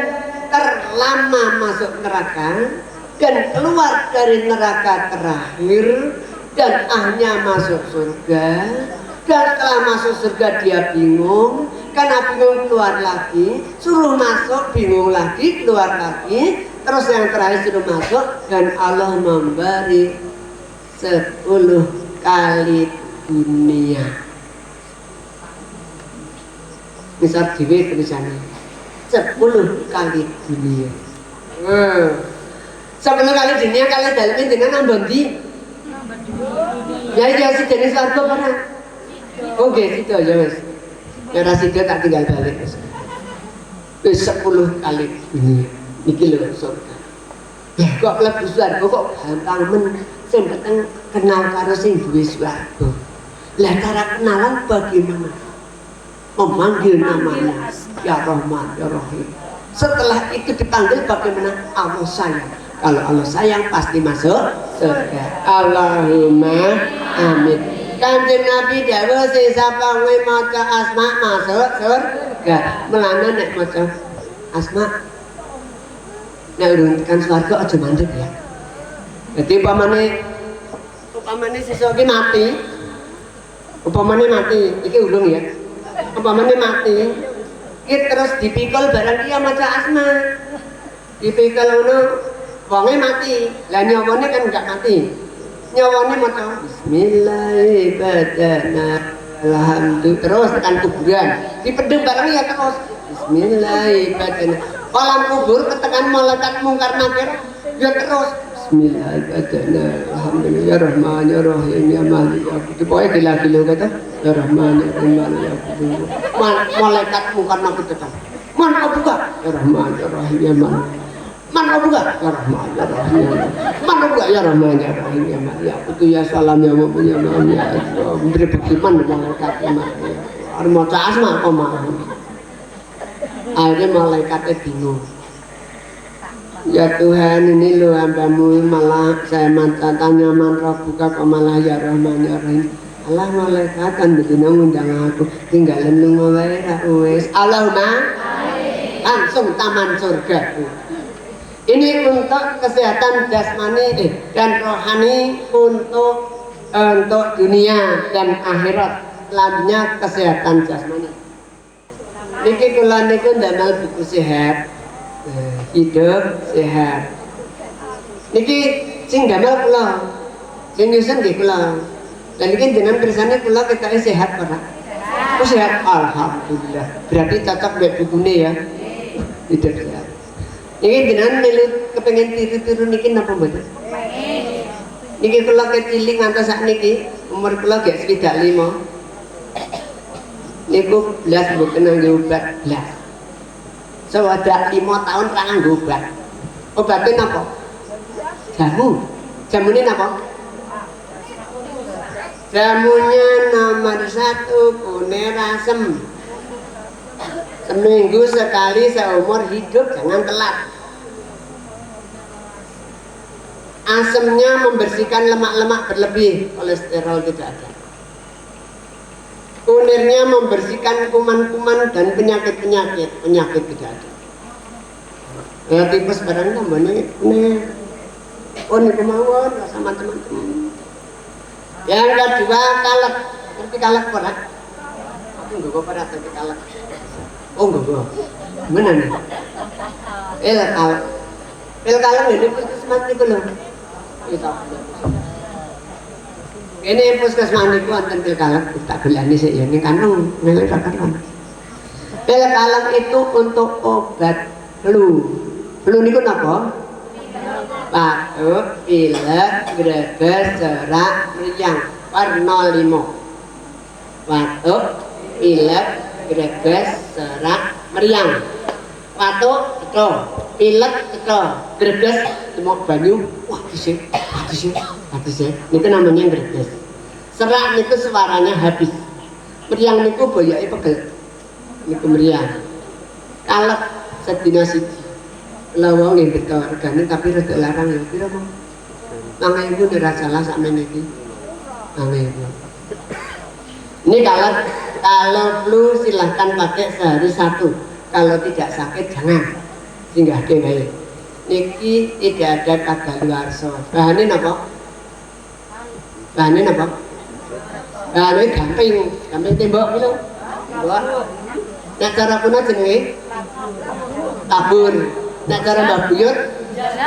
terlama masuk neraka dan keluar dari neraka terakhir dan akhirnya masuk surga. Dan setelah masuk surga dia bingung, karena bingung keluar lagi, suruh masuk bingung lagi keluar lagi, terus yang terakhir suruh masuk dan Allah memberi 10 kali dunia. Misal diwe tulisannya 10 kali dunia. 10 kali dunia kali dalem dengan nambah ndi? Ya si jenis warga pernah. Oke, situ aja mas. Ya rasida tak tinggal balik mas. 10 kali dunia. Iki lho surga. Ya kok mlebu swarga kok gampang men sing penting kenal karo sing duwe swarga. Lah cara kenalan bagaimana? Memanggil namanya ya Rahman ya Rahim. Setelah itu dipanggil bagaimana? Allah sayang. Kalau Allah sayang pasti masuk surga. Allahumma amin. Kanjeng Nabi dawuh sing sapa maca asma masuk surga. Melana nek maca asma nek urung tekan swarga aja mandek ya. Jadi upamane sesuk iki mati. Upamane mati, iki urung ya. Upamane mati. Iki terus dipikul barang dia maca asma. Dipikul ngono wonge mati. Lah nyawane kan enggak mati. Nyawane maca bismillahirrahmanirrahim. Alhamdulillah terus tekan kuburan. Dipedheng barang ya terus bismillahirrahmanirrahim. Kolam kubur ketekan malaikat mungkar nakir ya terus bismillahirrahmanirrahim. Alhamdulillah rahmanirrahim ya malik ya qudus. Pokoke gila-gila kata ya rahmanirrahim ya qudus. Malaikat mungkar nakir tekan. Man buka ya rahmanirrahim ya malik. Man buka ya rahmanirrahim. Man buka ya rahmanirrahim ya malik ya qudus ya salam ya mu'min ya malik ya memberi bukti man malaikat ya malik. Arep maca asma apa mah? Akhirnya malaikatnya bingung. Ya Tuhan, ini lo hambamu malah saya tanya mantra buka kok malah ya Rahman ya Rahim. Allah malaikat kan betina ngundang aku tinggalin lu ngawai wis. Allahumma langsung taman surga. Ini untuk kesehatan jasmani dan rohani, untuk dunia dan akhirat. Selanjutnya kesehatan jasmani. Niki kula niku ndamel buku sehat, hidup sehat. Niki sing damel kula, sing nyusun nggih kula. Dan ini dengan bersama kula kita sehat ora? Oh sehat, alhamdulillah. Berarti cocok buat bukune ya. Tidak sehat. Ini dengan milu kepengen tiru-tiru niki napa mboten? Niki kula kecilik ngantos sak niki, umur kula gak 35. Niku blas mboten nganggo obat blas. Sewadak 5 tahun ra nganggo obat. Obatnya napa? Jamu. Jamune napa? Jamunya nomor 1 kunir asem. Seminggu sekali seumur hidup, jangan telat. Asemnya membersihkan lemak-lemak berlebih, kolesterol tidak ada. Kunirnya membersihkan kuman-kuman dan penyakit tidak ada. Ya tipes barang tambahnya kunir. Oh ini kemauan sama teman-teman. Yang kedua kalek, ngerti kalek ora? Aku nggak pada ngerti kalek. Oh nggak, mana nih? Kalek, kalek ini puskesmas itu loh. Ini puskesmas itu anten kalek tak gelani sih ya. Ini kandung, nilai kandung. Kalek itu untuk obat flu. Flu ini apa? Batuk, pilek, greges, serak, meriang, warna 5. Batuk, pilek, greges, serak, meriang. Batuk, teko, pilek, teko, greges, semua banyu, wah disik. Itu namanya greges. Serak itu suaranya habis. Meriang itu boyoknya pegel. Itu meriang. Kalek sedina siji. Lawang yang betul organik tapi rada larang ya kira mau 5.000 tidak salah sama ini 5.000. Ini kalau flu silahkan pakai sehari 1, kalau tidak sakit jangan singgah ke baik. Niki tidak ada kadaluarsa. Bahannya apa? Bahannya gamping tembok gitu. Nah cara punah jenenge tabur. Nah cara Mbak Buyut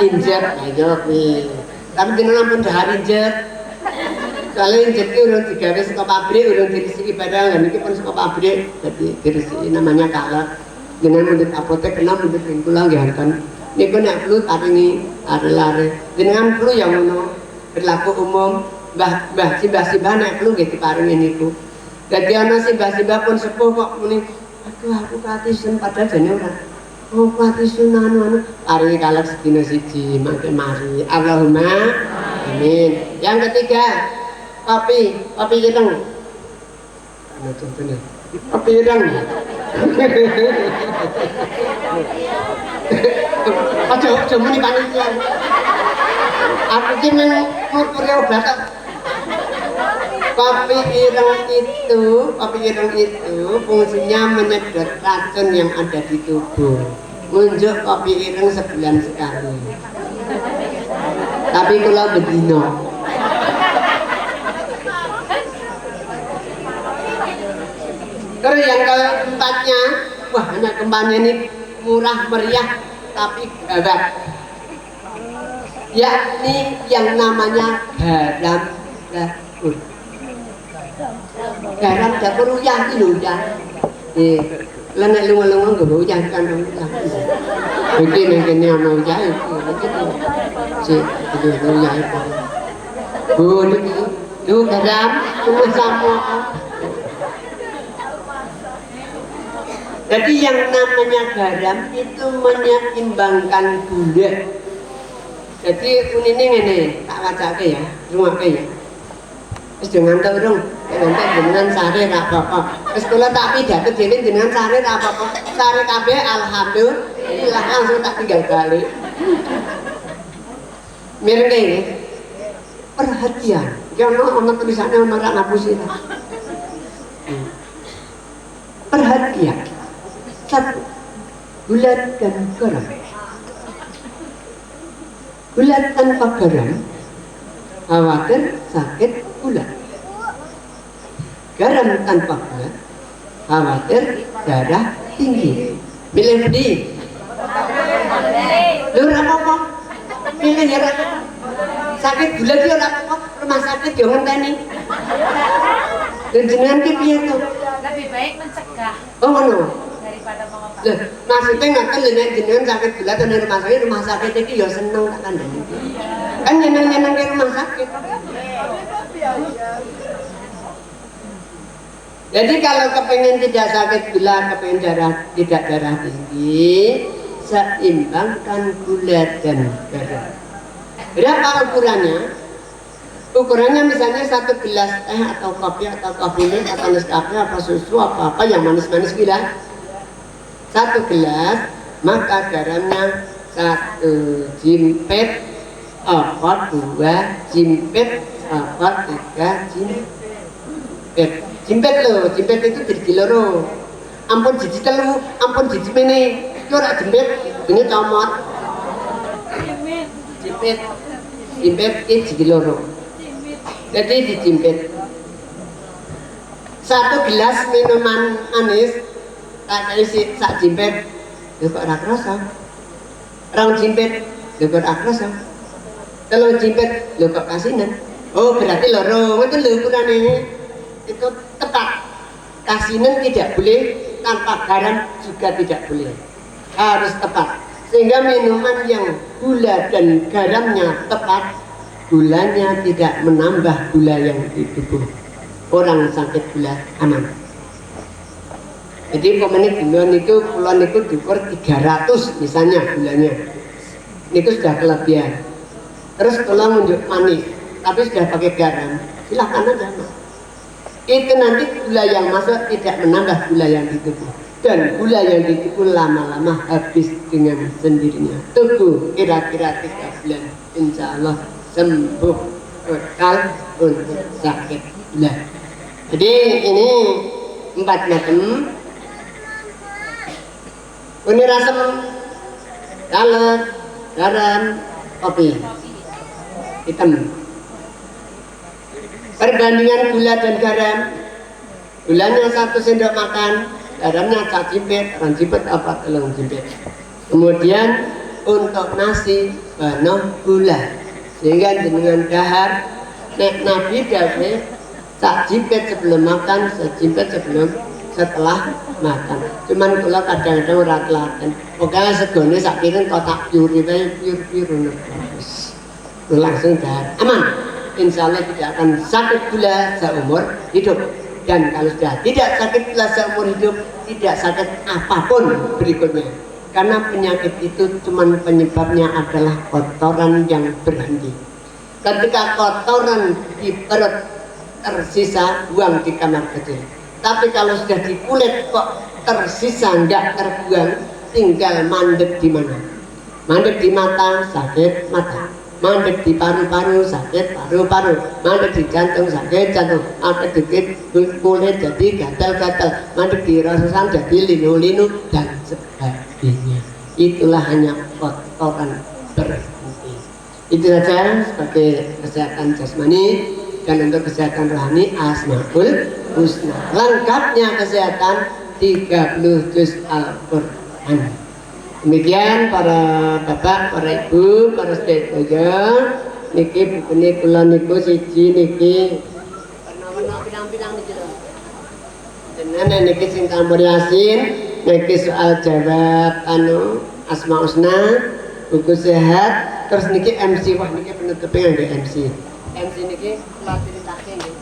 injet, ayo nih. Tapi jenengan pun dahar injet. Soalnya injet itu urung digawe saka pabrik, urung diresiki barang. Niki pun saka pabrik, jadi diresiki namanya kalek. Jenengan mundut apotek kena mundut ing kula nggih harkan. Niku nek flu paringi are-are. Jenengan flu yang ngono berlaku umum. Mbah simbah nek flu nggih diparingi niku. Dadi ana simbah-simbah pun sepuh kok muni, aduh aku katisen padahal jane ora. Oh pati sunan paringi kalek sedina siji mangke mari. Allahumma amin. Yang ketiga kopi ireng. Ana contone. Kopi ireng. Aja muni panitia. Aku ki mung ngupure obat. Kopi ireng itu fungsinya menyedot racun yang ada di tubuh. Ngunjuk kopi ireng sebulan sekali. Tapi kalau bedino. Terus yang keempatnya, wah anak kembangnya ini murah meriah tapi gawat. Yakni yang namanya garam dapur. Garam dapur uyah itu uyah. Nek lunga-lunga nggo uyah kan uyah. Iki nek kene ana uyah iki. Sik, iki uyah iki. Bu niki, lu garam cuma sama. Jadi yang namanya garam itu menyeimbangkan gula. Jadi ini ngene, tak wacake ya, rungake ya. Wis jangan tau urung. nanti jenengan sare ra apa-apa. Wis kula tak pidato dene jenengan sare ra apa-apa. Sare kabeh alhamdulillah langsung tak tinggal balik. Mireng ini perhatian. Ya ono tulisannya ono ra ngapusi ta. Perhatian. Satu, gula dan garam. Gula tanpa garam khawatir sakit gula. Garam tanpa gula khawatir darah tinggi. Milih di lu apa-apa milih ya apa sakit gula dia apa rumah sakit jangan tani dan jenengan ki piye to Lebih baik mencegah oh ngono daripada mengobati. lho maksudnya ngaten lho nek jenengan sakit gula ten rumah sakit iki ya seneng tak kandhani kan nyeneng-nyeneng ke rumah sakit. Jadi kalau kepengen tidak sakit gula, kepengen tidak darah tinggi, seimbangkan gula dan garam. Berapa ukurannya? Ukurannya misalnya 1 gelas teh atau kopi milk atau Nescafe atau susu apa yang manis-manis gila. 1 gelas, maka garamnya 1 jimpit, 2 jimpit, 3 jimpit. Jimpit lho, jimpit itu jadi loro. Ampun jiji telu, ampun jiji mene. Iki ora jimpit, ini comot. Jimpit iki jadi loro. Jadi dijimpit. 1 gelas minuman manis tak isi sak jimpit. Lho kok ora krasa. 2 jimpit, lho kok ora krasa. 3 jimpit, lho kok kasinan. Oh, berarti loro. Itu lho ukurane. Itu tepat. Kasinan tidak boleh, tanpa garam juga tidak boleh, harus tepat. Sehingga minuman yang gula dan garamnya tepat, gulanya tidak menambah gula yang di tubuh orang sakit gula aman. Jadi pemain gula niku kulon niku diukur 300 misalnya gulanya, niku sudah kelebihan. Terus kalau menunjuk manis tapi sudah pakai garam, silahkan aja mas. Itu nanti gula yang masuk tidak menambah gula yang di tubuh, dan gula yang di tubuh lama-lama habis dengan sendirinya. Tunggu kira-kira 3 bulan, insya Allah sembuh total untuk sakit gula. Jadi ini 4 macam. Ini rasam, salad, garam, kopi hitam. Perbandingan gula dan garam, gulanya 1 sendok makan, garamnya 1 jimpit, 2 jimpit apa 3 jimpit. Kemudian untuk nasi penuh gula, sehingga dengan dahar nek Nabi dawe 1 jimpit sebelum makan, 1 jimpit setelah makan. Cuman kalau kadang-kadang ora telaten, pokoknya segone sak piring kotak piuri wae piur-piur langsung dahar aman. Insya Allah tidak akan sakit gula seumur hidup, dan kalau sudah tidak sakit gula seumur hidup, tidak sakit apapun berikutnya, karena penyakit itu cuman penyebabnya adalah kotoran yang berhenti. Ketika kotoran di perut tersisa, buang di kamar kecil. Tapi kalau sudah di kulit kok tersisa nggak terbuang, tinggal mandek di mana? Mandek di mata, sakit mata. Mandek di paru-paru, sakit paru-paru. Mandek di jantung, sakit jantung. Mandek di kulit jadi gatal-gatal. Mandek di rososan jadi linu-linu dan sebagainya. Itulah hanya kotoran berhenti. Itu saja sebagai kesehatan jasmani, dan untuk kesehatan rohani Asmaul Husna. Lengkapnya kesehatan 30 juz Al-Quran. Demikian para bapak, para ibu, para sedaya, niki bukune kula niku siji niki warna-warna pirang-pirang niki lho. Jenengan niki sing Kamur Yasin, niki soal jawab Asmaul Husna, buku sehat, terus niki MC, wah niki penutupnya nganggo MC. MC niki kula critake nggih.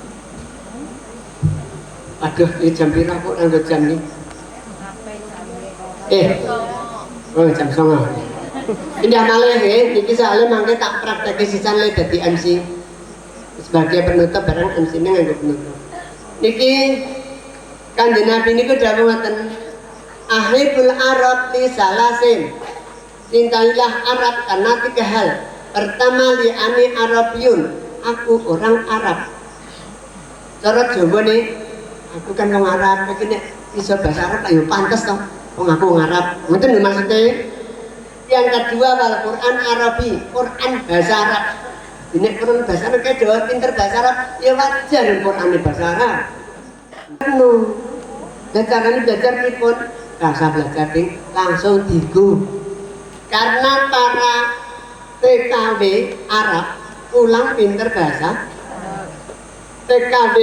Aduh, ini jam pira kok nganggo jam niki? Oh jam 09.00. Pindah malih nggih, niki soalnya mangke tak prakteki sisan le dadi MC. Sebagai penutup barang MC-ne nganggo penutup. Niki Kanjeng Nabi niku dawuh ngoten, ahibul Arab li salasin. Cintailah Arab karena 3 hal. Pertama li ani Arabiyun, aku orang Arab. Cara Jawa nih, aku kan wong Arab, iki nek iso bahasa Arab ayo pantes to. Wong aku wong Arab. Ngoten lho maksudnya. Yang kedua wal Quran Arabi, Quran bahasa Arab. Ini Quran bahasa Arab kayak Jawa pinter bahasa Arab, ya wajar Quran bahasa Arab. Anu, caranya belajar pripun? Rasa belajar langsung digo. Karena para TKW Arab ulang pinter bahasa, TKW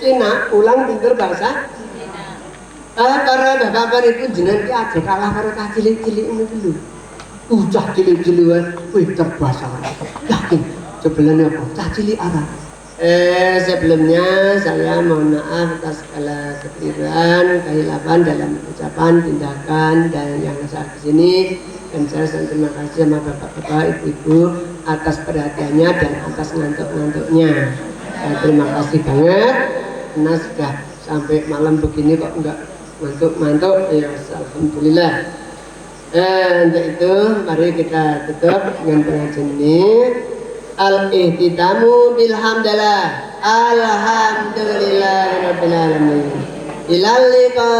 Cina ulang pinter bahasa. Para bapak-bapak itu jenengan ki aja kalah karo cah cilik-cilik ini dulu. Cah cilik-cilikan, pinter bahasa Arab. Yakin sebelumnya apa? Cah cilik Arab. Sebelumnya saya mohon maaf atas segala kekeliruan, kehilapan dalam ucapan, tindakan dan yang saat di sini. Dan saya terima kasih sama bapak-bapak, ibu-ibu atas perhatiannya dan atas ngantuk-ngantuknya. Saya terima kasih banget karena sudah sampai malam begini kok enggak ngantuk-ngantuk. Ya alhamdulillah. Untuk itu mari kita tutup dengan pengajian ini. Al-ihtitamu bilhamdalillah. Alhamdulillahirabbil alamin. Ilal liqa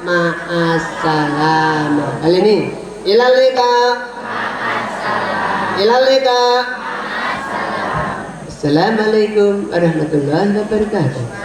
ma'assalamah. Kali ini ilal liqa ma'assalamah. Ilal liqa ma'assalamah. Assalamualaikum warahmatullahi wabarakatuh.